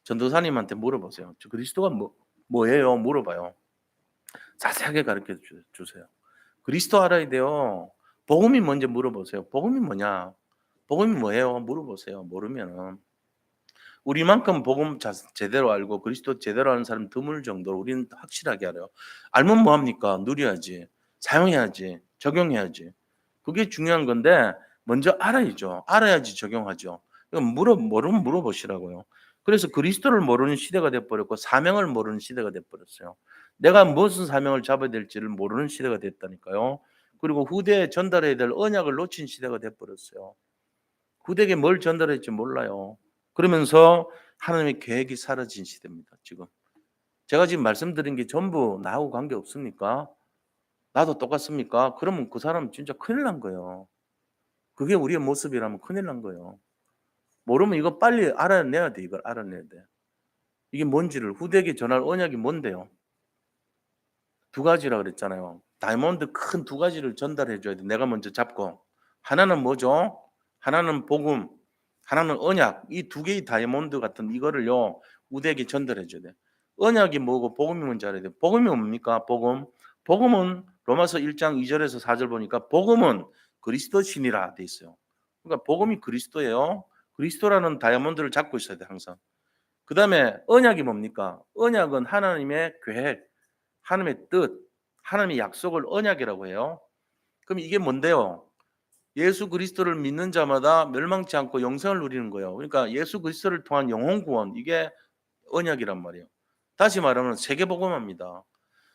전도사님한테 물어보세요. 저 그리스도가 뭐예요? 물어봐요. 자세하게 가르쳐 주세요. 그리스도 알아야 돼요. 복음이 뭔지 물어보세요. 복음이 뭐냐? 복음이 뭐예요? 물어보세요. 모르면은 우리만큼 복음 제대로 알고 그리스도 제대로 아는 사람 드물 정도로 우리는 확실하게 알아요. 알면 뭐 합니까? 누려야지, 사용해야지, 적용해야지. 그게 중요한 건데 먼저 알아야죠. 알아야지 적용하죠. 모르면 물어보시라고요. 그래서 그리스도를 모르는 시대가 돼버렸고 사명을 모르는 시대가 돼버렸어요. 내가 무슨 사명을 잡아야 될지를 모르는 시대가 됐다니까요. 그리고 후대에 전달해야 될 언약을 놓친 시대가 돼버렸어요. 후대에게 뭘 전달할지 몰라요. 그러면서 하나님의 계획이 사라진 시대입니다. 지금 제가 지금 말씀드린 게 전부 나하고 관계 없습니까? 나도 똑같습니까? 그러면 그 사람 진짜 큰일 난 거예요. 그게 우리의 모습이라면 큰일 난 거예요. 모르면 이거 빨리 알아내야 돼. 이걸 알아내야 돼. 이게 뭔지를 후대에게 전할 언약이 뭔데요? 두 가지라 그랬잖아요. 다이아몬드 큰 두 가지를 전달해 줘야 돼. 내가 먼저 잡고. 하나는 뭐죠? 하나는 복음, 하나는 언약. 이 두 개의 다이아몬드 같은 이거를요. 후대에게 전달해 줘야 돼. 언약이 뭐고 복음이 뭔지 알아야 돼. 복음이 뭡니까? 복음. 복음은 로마서 1장 2절에서 4절 보니까 복음은 그리스도 신이라 돼 있어요. 그러니까 복음이 그리스도예요. 그리스도라는 다이아몬드를 잡고 있어야 돼, 항상. 그다음에 언약이 뭡니까? 언약은 하나님의 계획, 하나님의 뜻, 하나님의 약속을 언약이라고 해요. 그럼 이게 뭔데요? 예수 그리스도를 믿는 자마다 멸망치 않고 영생을 누리는 거예요. 그러니까 예수 그리스도를 통한 영혼 구원, 이게 언약이란 말이에요. 다시 말하면 세계복음화입니다.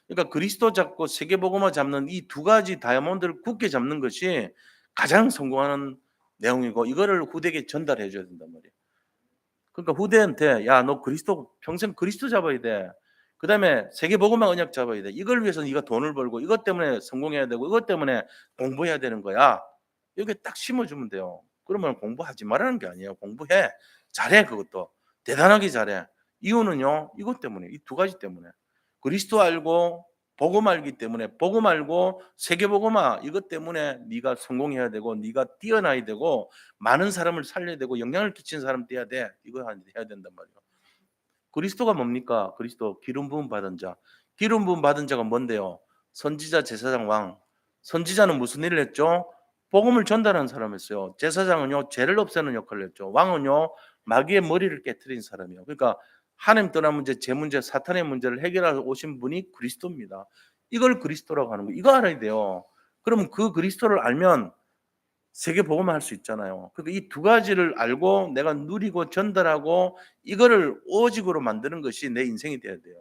그러니까 그리스도 잡고 세계복음화 잡는 이 두 가지 다이아몬드를 굳게 잡는 것이 가장 성공하는 내용이고 이거를 후대에게 전달해 줘야 된단 말이에요. 그러니까 후대한테 야, 너 그리스도 평생 그리스도 잡아야 돼. 그다음에 세계복음화 언약 잡아야 돼. 이걸 위해서 네가 돈을 벌고 이것 때문에 성공해야 되고 이것 때문에 공부해야 되는 거야. 이렇게 딱 심어주면 돼요. 그러면 공부하지 말라는 게 아니에요. 공부해. 잘해 그것도. 대단하게 잘해. 이유는요. 이것 때문에 이 두 가지 때문에. 그리스도 알고 복음 알기 때문에 복음 알고 세계복음화 이것 때문에 네가 성공해야 되고 네가 뛰어나야 되고 많은 사람을 살려야 되고 영향을 끼치는 사람 돼야 돼. 이거 해야 된단 말이에요. 그리스도가 뭡니까? 그리스도 기름 부음 받은 자. 기름 부음 받은 자가 뭔데요? 선지자, 제사장, 왕. 선지자는 무슨 일을 했죠? 복음을 전달하는 사람이었어요. 제사장은요, 죄를 없애는 역할을 했죠. 왕은요, 마귀의 머리를 깨트린 사람이에요. 그러니까 하나님 떠난 문제, 제 문제, 사탄의 문제를 해결하러 오신 분이 그리스도입니다. 이걸 그리스도라고 하는 거예요. 이거 알아야 돼요. 그러면 그 그리스도를 알면 세계 복음화할 수 있잖아요. 그러니까 이 두 가지를 알고 내가 누리고 전달하고 이거를 오직으로 만드는 것이 내 인생이 돼야 돼요.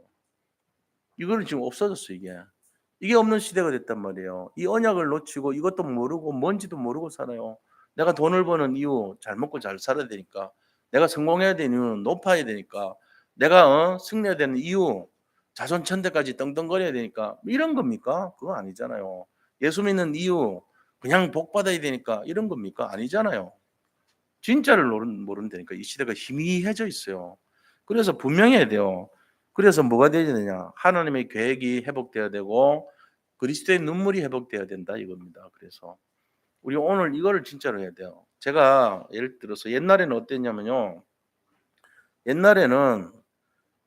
이거는 지금 없어졌어 이게. 이게 없는 시대가 됐단 말이에요. 이 언약을 놓치고 이것도 모르고 뭔지도 모르고 살아요. 내가 돈을 버는 이유 잘 먹고 잘 살아야 되니까. 내가 성공해야 되는 이유는 높아야 되니까. 내가 승리해야 되는 이유 자손천대까지 떵떵거려야 되니까. 이런 겁니까? 그거 아니잖아요. 예수 믿는 이유 그냥 복 받아야 되니까 이런 겁니까? 아니잖아요. 진짜를 모른다니까. 이 시대가 희미해져 있어요. 그래서 분명해야 돼요. 그래서 뭐가 되야 되느냐? 하나님의 계획이 회복돼야 되고 그리스도의 눈물이 회복돼야 된다 이겁니다. 그래서 우리 오늘 이거를 진짜로 해야 돼요. 제가 예를 들어서 옛날에는 어땠냐면요. 옛날에는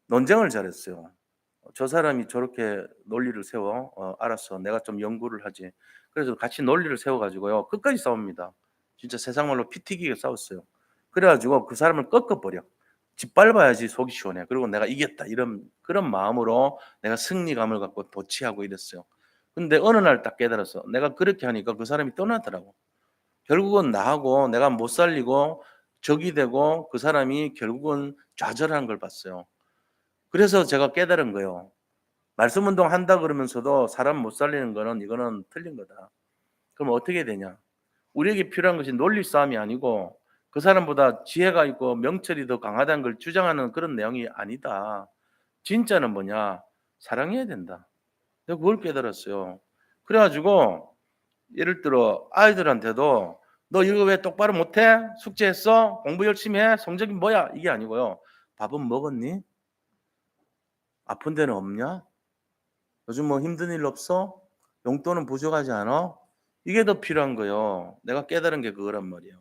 논쟁을 잘했어요. 저 사람이 저렇게 논리를 세워, 알았어. 내가 좀 연구를 하지. 그래서 같이 논리를 세워가지고요. 끝까지 싸웁니다. 진짜 세상 말로 피 튀기게 싸웠어요. 그래가지고 그 사람을 꺾어버려. 짓밟아야지 속이 시원해. 그리고 내가 이겼다. 이런 그런 마음으로 내가 승리감을 갖고 도취하고 이랬어요. 근데 어느 날 딱 깨달았어. 내가 그렇게 하니까 그 사람이 떠나더라고. 결국은 나하고 내가 못 살리고 적이 되고 그 사람이 결국은 좌절하는 걸 봤어요. 그래서 제가 깨달은 거예요. 말씀 운동한다 그러면서도 사람 못 살리는 거는 이거는 틀린 거다. 그럼 어떻게 되냐? 우리에게 필요한 것이 논리 싸움이 아니고 그 사람보다 지혜가 있고 명철이 더 강하다는 걸 주장하는 그런 내용이 아니다. 진짜는 뭐냐? 사랑해야 된다. 내가 그걸 깨달았어요. 그래 가지고 예를 들어 아이들한테도 "너 이거 왜 똑바로 못해? 숙제했어? 공부 열심히 해? 성적이 뭐야?" 이게 아니고요. "밥은 먹었니? 아픈 데는 없냐? 요즘 뭐 힘든 일 없어? 용돈은 부족하지 않아?" 이게 더 필요한 거예요. 내가 깨달은 게 그거란 말이에요.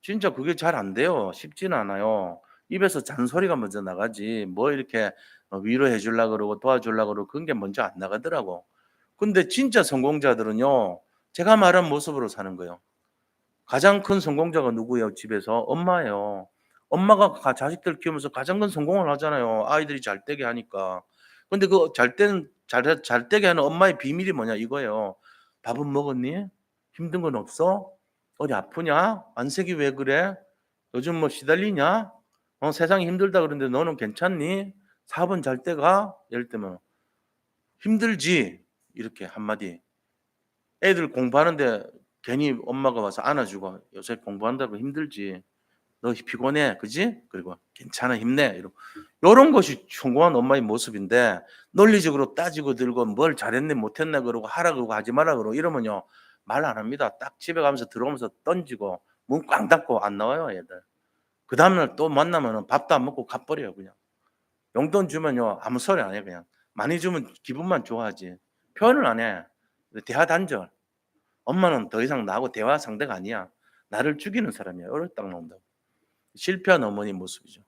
진짜 그게 잘 안 돼요. 쉽지는 않아요. 입에서 잔소리가 먼저 나가지 뭐 이렇게 위로해 주려고 그러고 도와주려고 그러고 그런 게 먼저 안 나가더라고. 근데 진짜 성공자들은요. 제가 말한 모습으로 사는 거예요. 가장 큰 성공자가 누구예요 집에서? 엄마예요. 엄마가 자식들 키우면서 가장 큰 성공을 하잖아요 아이들이 잘 되게 하니까. 근데 그 잘 되게 하는 엄마의 비밀이 뭐냐 이거예요. "밥은 먹었니? 힘든 건 없어? 어디 아프냐? 안색이 왜 그래? 요즘 뭐 시달리냐? 세상이 힘들다 그러는데 너는 괜찮니? 사업은 잘 돼 가?" 예를 들면 "힘들지." 이렇게 한마디. 애들 공부하는데 괜히 엄마가 와서 안아 주고 "요새 공부한다고 힘들지. 너 피곤해. 그지? 그리고 괜찮아. 힘내." 이러고 요런 것이 성공한 엄마의 모습인데 논리적으로 따지고 들고 뭘 잘했네 못했네 그러고 하라 그러고 하지 마라 그러고 이러면요. 말 안 합니다. 딱 집에 가면서 들어오면서 던지고 문 꽝 닫고 안 나와요 애들. 그다음 날 또 만나면은 밥도 안 먹고 가 버려요 그냥. 용돈 주면요 아무 소리 안 해요 그냥. 많이 주면 기분만 좋아하지. 표현을 안 해. 대화 단절. 엄마는 더 이상 나하고 대화 상대가 아니야. 나를 죽이는 사람이야. 이렇게 딱 나온다고. 실패한 어머니 모습이죠.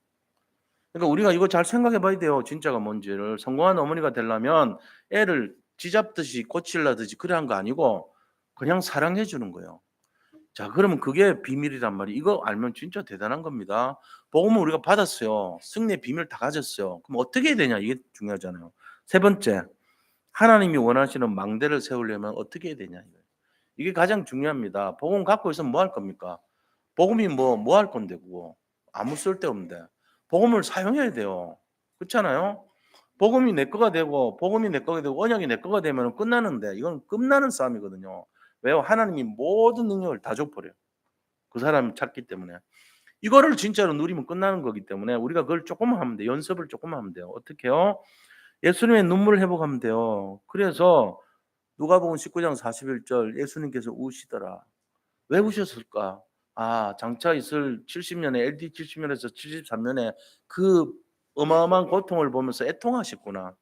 그러니까 우리가 이거 잘 생각해 봐야 돼요. 진짜가 뭔지를. 성공한 어머니가 되려면 애를 쥐잡듯이 고치려듯이 그래 한 거 아니고 그냥 사랑해 주는 거예요. 자 그러면 그게 비밀이란 말이에요. 이거 알면 진짜 대단한 겁니다. 복음을 우리가 받았어요. 승리의 비밀 다 가졌어요. 그럼 어떻게 해야 되냐 이게 중요하잖아요. 세 번째, 하나님이 원하시는 망대를 세우려면 어떻게 해야 되냐 이거예요. 이게 가장 중요합니다. 복음 갖고 있으면 뭐 할 겁니까? 복음이 뭐 할 건데 그거. 아무 쓸데없는데. 복음을 사용해야 돼요. 그렇잖아요? 복음이 내 거가 되고 복음이 내 거가 되고 언약이 내 거가 되면은 끝나는데 이건 끝나는 싸움이거든요. 왜요? 하나님이 모든 능력을 다 줘 버려요. 그 사람을 찾기 때문에. 이거를 진짜로 누리면 끝나는 거기 때문에 우리가 그걸 쪼끔만 하면 돼요. 연습을 쪼끔만 하면 돼요. 어떻게요? 예수님의 눈물을 회복하면 돼요. 그래서 누가복음 19장 41절 예수님께서 우시더라. 왜 우셨을까? 아 장차 있을 70년에 AD 70년에서 73년에 그 어마어마한 고통을 보면서 애통하셨구나.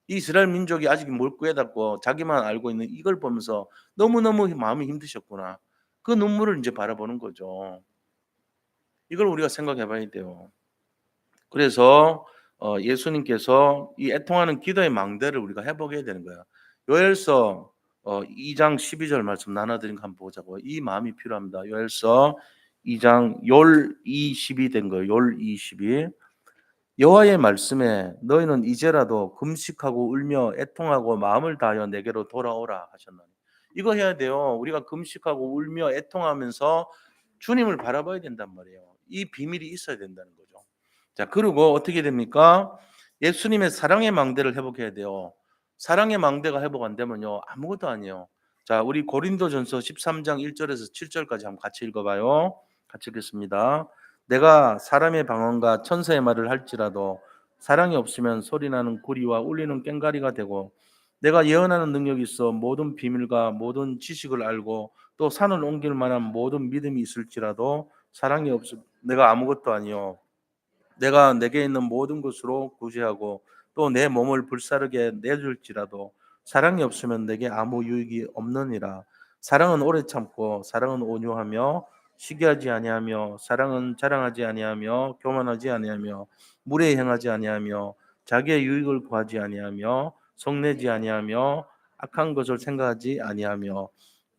이스라엘 민족이 아직 못 깨닫고 자기만 알고 있는 이걸 보면서 너무너무 마음이 힘드셨구나. 그 눈물을 인제 바라보는 거죠. 이걸 우리가 생각해 봐야 돼요. 그래서 예수님께서 이 애통하는 기도의 망대를 우리가 회복해야 되는 거야. 요엘서 2장 12절 말씀 나눠 드린 거 한번 보자고요. 이 마음이 필요합니다. 요엘서 2장 열 20이 된 거예요. 열 20이. 여호와의 말씀에 너희는 이제라도 금식하고 울며 애통하고 마음을 다하여 내게로 돌아오라 하셨나니. 이거 해야 돼요. 우리가 금식하고 울며 애통하면서 주님을 바라봐야 된단 말이에요. 이 비밀이 있어야 된다는 거죠. 자, 그리고 어떻게 됩니까? 예수님의 사랑의 망대를 회복해야 돼요. 사랑의 망대가 회복 안 되면요. 아무것도 아니에요. 자, 우리 고린도전서 13장 1절에서 7절까지 한번 같이 읽어 봐요. 같이 읽겠습니다. 내가 사람의 방언과 천사의 말을 할지라도 사랑이 없으면 소리나는 구리와 울리는 꽹과리가 되고 내가 예언하는 능력이 있어 모든 비밀과 모든 지식을 알고 또 산을 옮길 만한 모든 믿음이 있을지라도 사랑이 없으면 내가 아무것도 아니요 내가 내게 있는 모든 것으로 구제하고 또 내 몸을 불사르게 내줄지라도 사랑이 없으면 내게 아무 유익이 없느니라. 사랑은 오래 참고 사랑은 온유하며 시기하지 아니하며 사랑은 자랑하지 아니하며 교만하지 아니하며 무례히 행하지 아니하며 자기의 유익을 구하지 아니하며 성내지 아니하며 악한 것을 생각하지 아니하며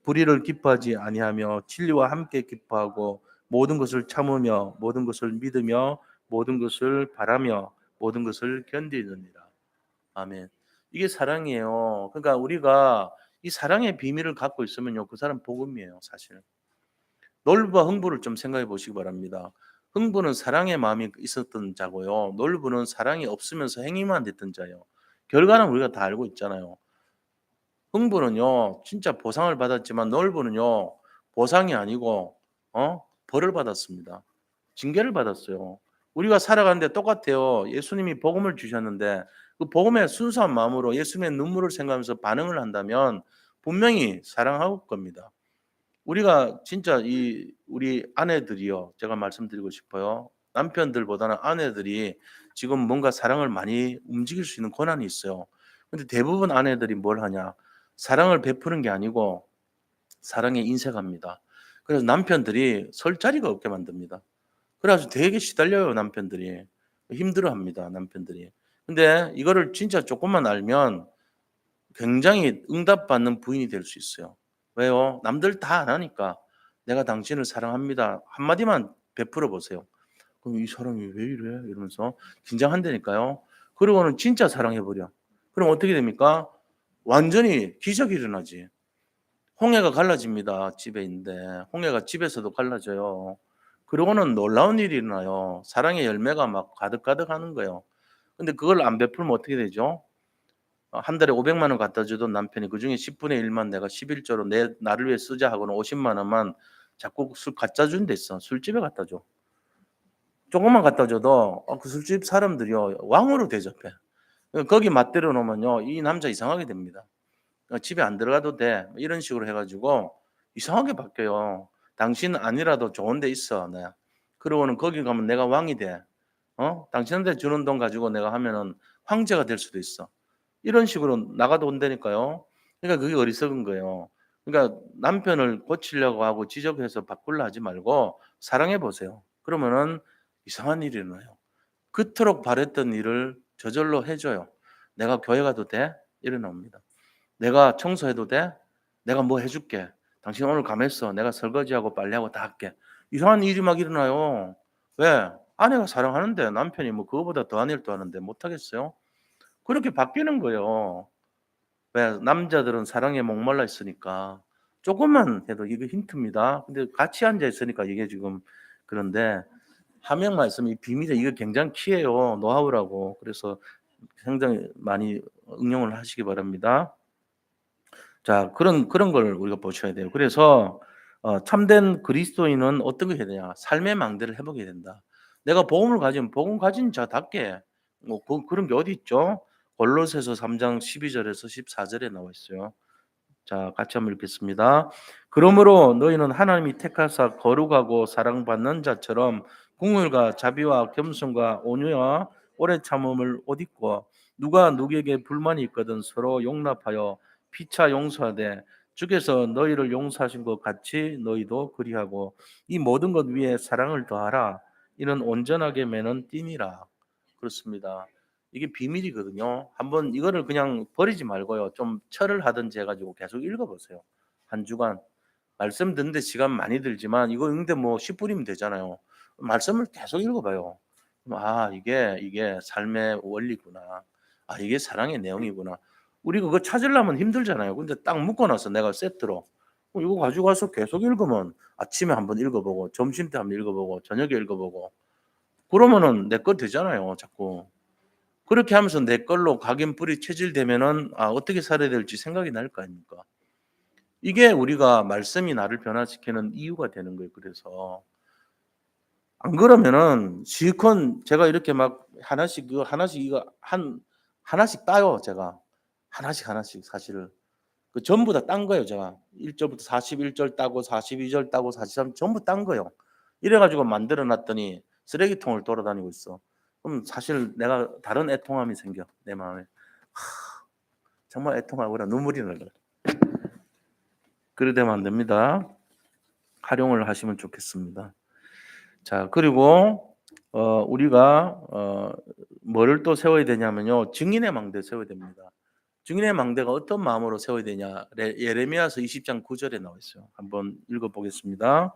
불의를 기뻐하지 아니하며 진리와 함께 기뻐하고 모든 것을 참으며 모든 것을 믿으며 모든 것을 바라며 모든 것을 견디느니라. 아멘. 이게 사랑이에요. 그러니까 우리가 이 사랑의 비밀을 갖고 있으면요. 그 사람 복음이에요, 사실. 놀부와 흥부를 좀 생각해 보시기 바랍니다. 흥부는 사랑의 마음이 있었던 자고요. 놀부는 사랑이 없으면서 행위만 됐던 자예요. 결과는 우리가 다 알고 있잖아요. 흥부는요 진짜 보상을 받았지만 놀부는요 보상이 아니고 벌을 받았습니다. 징계를 받았어요. 우리가 살아가는데 똑같아요. 예수님이 복음을 주셨는데 그 복음의 순수한 마음으로 예수님의 눈물을 생각하면서 반응을 한다면 분명히 사랑할 겁니다. 우리가 진짜 우리 아내들이요. 제가 말씀드리고 싶어요. 남편들보다는 아내들이 지금 뭔가 사랑을 많이 움직일 수 있는 권한이 있어요. 근데 대부분 아내들이 뭘 하냐? 사랑을 베푸는 게 아니고 사랑에 인색합니다. 그래서 남편들이 설 자리가 없게 만듭니다. 그래 가지고 되게 시달려요, 남편들이. 힘들어합니다, 남편들이. 근데 이거를 진짜 쪼끔만 알면 굉장히 응답받는 부인이 될 수 있어요. 왜요? 남들 다 안 하니까. "내가 당신을 사랑합니다." 한마디만 베풀어 보세요. 그럼 '이 사람이 왜 이래?' 이러면서 긴장한다니까요. 그러고는 진짜 사랑해 버려. 그럼 어떻게 됩니까? 완전히 기적이 일어나지. 홍해가 갈라집니다, 집에 있는데. 홍해가 집에서도 갈라져요. 그러고는 놀라운 일이 일어나요. 사랑의 열매가 막 가득가득하는 거예요. 근데 그걸 안 베풀면 어떻게 되죠? 한 달에 500만 원 갖다 주던 남편이 그중에 10분의 1만 내가 11조로 내 나를 위해 쓰자 하고는 50만 원만 자꾸 술 갖다 준 데 있어. 술집에 갖다 줘. 조금만 갖다 줘도 그 술집 사람들이요 왕으로 대접해. 거기 맞대려 놓으면요 이 남자 이상하게 됩니다. "집에 안 들어가도 돼." 뭐 이런 식으로 해 가지고 이상하게 바뀌어요. "당신은 아니라도 좋은 데 있어." 네. 그러고는 거기 가면 내가 왕이 돼. 당신한테 주는 돈 가지고 내가 하면은 황제가 될 수도 있어. 이런 식으로 나가도 온다니까요. 그러니까 그게 어리석은 거예요. 그러니까 남편을 고치려고 하고 지적해서 바꾸려 하지 말고 사랑해 보세요. 그러면은 이상한 일이 일어나요. 그토록 바랬던 일을 저절로 해 줘요. "내가 교회 가도 돼?" 이래 나옵니다. "내가 청소해도 돼? 내가 뭐 해 줄게. 당신 오늘 감했어. 내가 설거지하고 빨래하고 다 할게." 이상한 일이 막 일어나요. 왜? 아내가 사랑하는데 남편이 뭐 그거보다 더한 일도 하는데 못 하겠어요? 그렇게 바뀌는 거예요. 왜? 남자들은 사랑에 목말라 있으니까. 쪼끔만 해도 이거 힌트입니다. 근데 같이 앉아 있으니까 이게 지금 그런데 한 명만 있으면 이 비밀이 이게 굉장히 키예요, 노하우라고. 그래서 굉장히 많이 응용을 하시기 바랍니다. 자 그런 걸 우리가 보셔야 돼요. 그래서 참된 그리스도인은 어떤 걸 해야 되냐. 삶의 망대를 회복해야 된다. 내가 복음을 가지면 복음 가진 자답게 뭐 그런 게 어디 있죠? 골로새서 3장 12 절에서 14 절에 나와 있어요. 자 같이 한번 읽겠습니다. "그러므로 너희는 하나님이 택하사 거룩하고 사랑받는 자처럼 국률과 자비와 겸손과 온유와 오래 참음을 옷 입고 누가 누구에게 불만이 있거든 서로 용납하여 피차 용서하되 주께서 너희를 용서하신 것 같이 너희도 그리하고 이 모든 것 위에 사랑을 더하라. 이는 온전하게 매는 띠니라." 그렇습니다. 이게 비밀이거든요. 한번 이거를 그냥 버리지 말고요. 좀 철을 하든지 해 가지고 계속 읽어 보세요. 한 주간. 말씀 듣는데 시간 많이 들지만 이거 읽는데 뭐 10 분이면 되잖아요. 말씀을 계속 읽어 봐요. 그럼 '아 이게 삶의 원리구나. 아 이게 사랑의 내용이구나.' 우리 그거 찾으려면 힘들잖아요. 근데 딱 묶어 놔서 내가 세트로 이거 가지고 가서 계속 읽으면 아침에 한번 읽어 보고 점심때 한번 읽어 보고 저녁에 읽어 보고 그러면은 내 거 되잖아요 자꾸. 그렇게 하면서 내 걸로 각인뿌리 체질되면은 어떻게 살아야 될지 생각이 날 거 아닙니까? 이게 우리가 말씀이 나를 변화시키는 이유가 되는 거예요 그래서. 안 그러면은 실컷 제가 이렇게 막 하나씩 하나씩 이거 하나씩 따요 제가. 하나씩 사실은. 그 전부 다 딴 거예요 제가. 1 절부터 41절 따고 42절 따고 43 전부 딴 거예요. 이래 가지고 만들어 놨더니 쓰레기통을 돌아다니고 있어. 그럼 사실 내가 다른 애통함이 생겨 내 마음에. 정말 애통하거나 눈물이 나요. 그래 되면 안 됩니다. 활용을 하시면 좋겠습니다. 자 그리고 우리가 뭐를 또 세워야 되냐면요. 증인의 망대 세워야 됩니다. 증인의 망대가 어떤 마음으로 세워야 되냐. 예레미야서 20장 9 절에 나와 있어요. 한번 읽어 보겠습니다.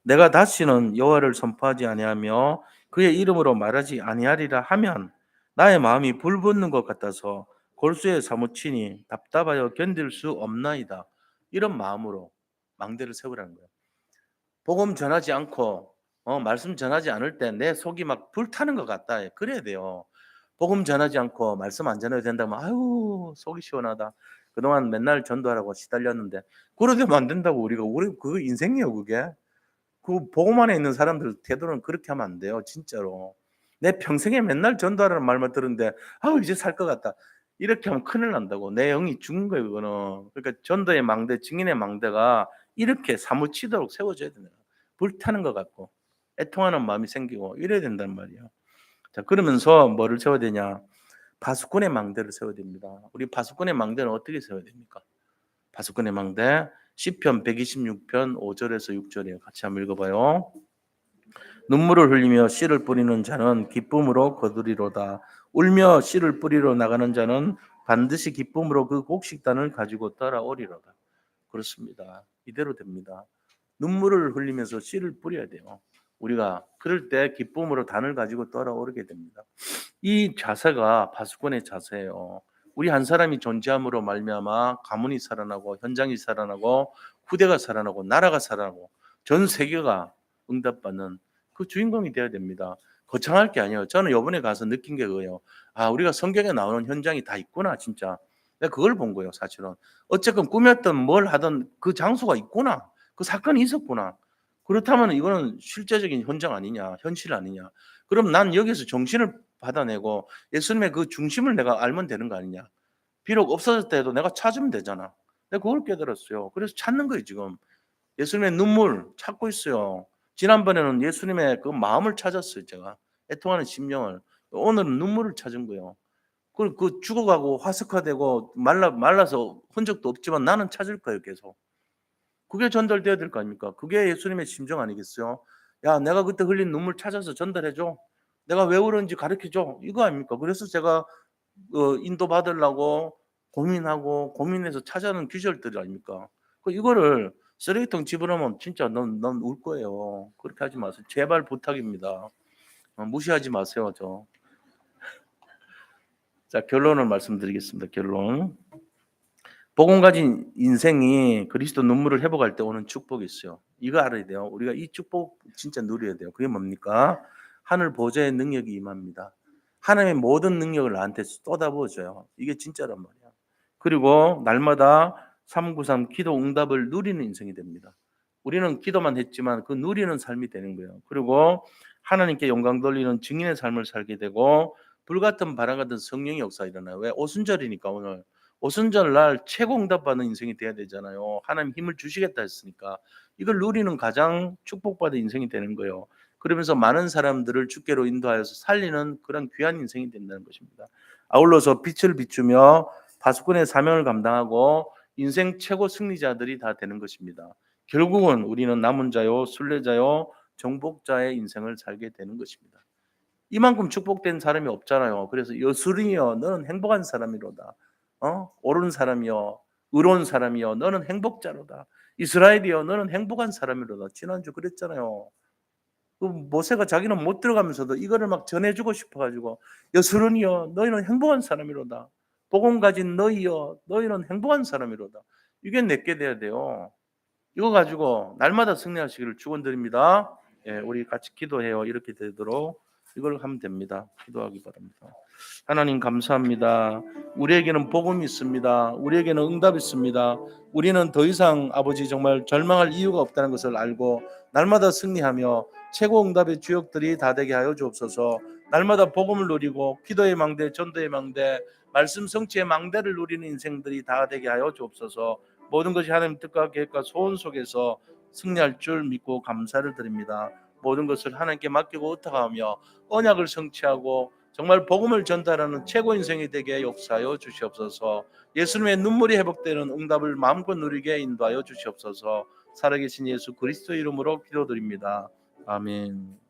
"내가 다시는 여호와를 선포하지 아니하며 그의 이름으로 말하지 아니하리라 하면 나의 마음이 불붙는 것 같아서 골수에 사무치니 답답하여 견딜 수 없나이다." 이런 마음으로 망대를 세우라는 거예요. 복음 전하지 않고 말씀 전하지 않을 때 내 속이 막 불타는 것 같다. 예, 그래야 돼요. 복음 전하지 않고 말씀 안 전해도 된다면 아유 속이 시원하다. 그동안 맨날 전도하라고 시달렸는데 그러되면 안 된다고 우리 그거 인생이에요 그게. 그 복음 안에 있는 사람들 태도는 그렇게 하면 안 돼요 진짜로. 내 평생에 맨날 전도하라는 말만 들었는데 '아우 이제 살 것 같다.' 이렇게 하면 큰일 난다고. 내 영이 죽은 거예요 그거는. 그러니까 전도의 망대, 증인의 망대가 이렇게 사무치도록 세워져야 됩니다. 불타는 것 같고 애통하는 마음이 생기고 이래야 된단 말이에요. 자 그러면서 뭐를 세워야 되냐. 파수꾼의 망대를 세워야 됩니다. 우리 파수꾼의 망대는 어떻게 세워야 됩니까? 파수꾼의 망대 시편 126편 5절에서 6절이에요. 같이 한번 읽어봐요. 눈물을 흘리며 씨를 뿌리는 자는 기쁨으로 거두리로다. 울며 씨를 뿌리러 나가는 자는 반드시 기쁨으로 그 곡식단을 가지고 따라오리로다. 그렇습니다. 이대로 됩니다. 눈물을 흘리면서 씨를 뿌려야 돼요. 우리가 그럴 때 기쁨으로 단을 가지고 따라오르게 됩니다. 이 자세가 파수꾼의 자세예요. 우리 한 사람이 존재함으로 말미암아 가문이 살아나고 현장이 살아나고 후대가 살아나고 나라가 살아나고 전 세계가 응답받는 그 주인공이 되어야 됩니다. 거창할 게 아니에요. 저는 이번에 가서 느낀 게 그거예요. 아, 우리가 성경에 나오는 현장이 다 있구나, 진짜. 내가 그걸 본 거예요, 사실은. 어쨌건 꾸몄던 뭘 하던 그 장소가 있구나. 그 사건이 있었구나. 그렇다면 이거는 실제적인 현장 아니냐, 현실 아니냐. 그럼 난 여기서 정신을 받아내고 예수님의 그 중심을 내가 알면 되는 거 아니냐. 비록 없어졌다 해도 내가 찾으면 되잖아. 내가 그걸 깨달았어요. 그래서 찾는 거예요, 지금. 예수님의 눈물 찾고 있어요. 지난번에는 예수님의 그 마음을 찾았어요, 제가. 애통하는 심령을. 오늘은 눈물을 찾은 거예요. 그 죽어가고 화석화되고 말라서 흔적도 없지만 나는 찾을 거예요, 계속. 그게 전달돼야 될 거 아닙니까? 그게 예수님의 심정 아니겠어요? 야, 내가 그때 흘린 눈물 찾아서 전달해 줘. 내가 왜 울었는지 가르쳐 줘. 이거 아닙니까? 그래서 제가 인도받으려고 고민하고 고민해서 찾아낸 귀절들 아닙니까? 이거를 쓰레기통 집어넣으면 진짜 넌 울 거예요. 그렇게 하지 마세요. 제발 부탁입니다. 무시하지 마세요, 저. 자, 결론을 말씀드리겠습니다. 결론. 복음 가진 인생이 그리스도 눈물을 회복할 때 오는 축복이 있어요. 이거 알아야 돼요. 우리가 이 축복 진짜 누려야 돼요. 그게 뭡니까? 하늘 보좌의 능력이 임합니다. 하나님의 모든 능력을 나한테 쏟아부어줘요. 이게 진짜란 말이야. 그리고 날마다 393 기도 응답을 누리는 인생이 됩니다. 우리는 기도만 했지만 그 누리는 삶이 되는 거예요. 그리고 하나님께 영광 돌리는 증인의 삶을 살게 되고 불같은 바람 같은 성령의 역사 일어나요. 왜? 오순절이니까 오늘. 오순절 날 최고 응답받는 인생이 돼야 되잖아요. 하나님 힘을 주시겠다 했으니까. 이걸 누리는 가장 축복받은 인생이 되는 거예요. 그러면서 많은 사람들을 주께로 인도하여서 살리는 그런 귀한 인생이 된다는 것입니다. 아울러서 빛을 비추며 파수꾼의 사명을 감당하고 인생 최고 승리자들이 다 되는 것입니다. 결국은 우리는 남은 자요, 순례자요, 정복자의 인생을 살게 되는 것입니다. 이만큼 축복된 사람이 없잖아요. 그래서 여수리여 너는 행복한 사람이로다. 옳은 사람이여 의로운 사람이여 너는 행복자로다. 이스라엘이여 너는 행복한 사람이로다. 지난주 그랬잖아요. 그 모세가 자기는 못 들어가면서도 이거를 막 전해주고 싶어가지고 여수론이여 너희는 행복한 사람이로다. 복음 가진 너희여 너희는 행복한 사람이로다. 이게 내게 돼야 돼요. 이거 가지고 날마다 승리하시기를 축원드립니다. 예, 우리 같이 기도해요. 이렇게 되도록 이걸 하면 됩니다. 기도하기 바랍니다. 하나님 감사합니다. 우리에게는 복음이 있습니다. 우리에게는 응답이 있습니다. 우리는 더 이상 아버지 정말 절망할 이유가 없다는 것을 알고 날마다 승리하며 최고 응답의 주역들이 다 되게 하여 주옵소서. 날마다 복음을 누리고 기도의 망대, 전도의 망대, 말씀 성취의 망대를 누리는 인생들이 다 되게 하여 주옵소서. 모든 것이 하나님 뜻과 계획과 소원 속에서 승리할 줄 믿고 감사를 드립니다. 모든 것을 하나님께 맡기고 의탁하며 언약을 성취하고 정말 복음을 전달하는 최고 인생이 되게 역사하여 주시옵소서. 예수님의 눈물이 회복되는 응답을 마음껏 누리게 인도하여 주시옵소서. 살아계신 예수 그리스도 이름으로 기도드립니다. 아멘.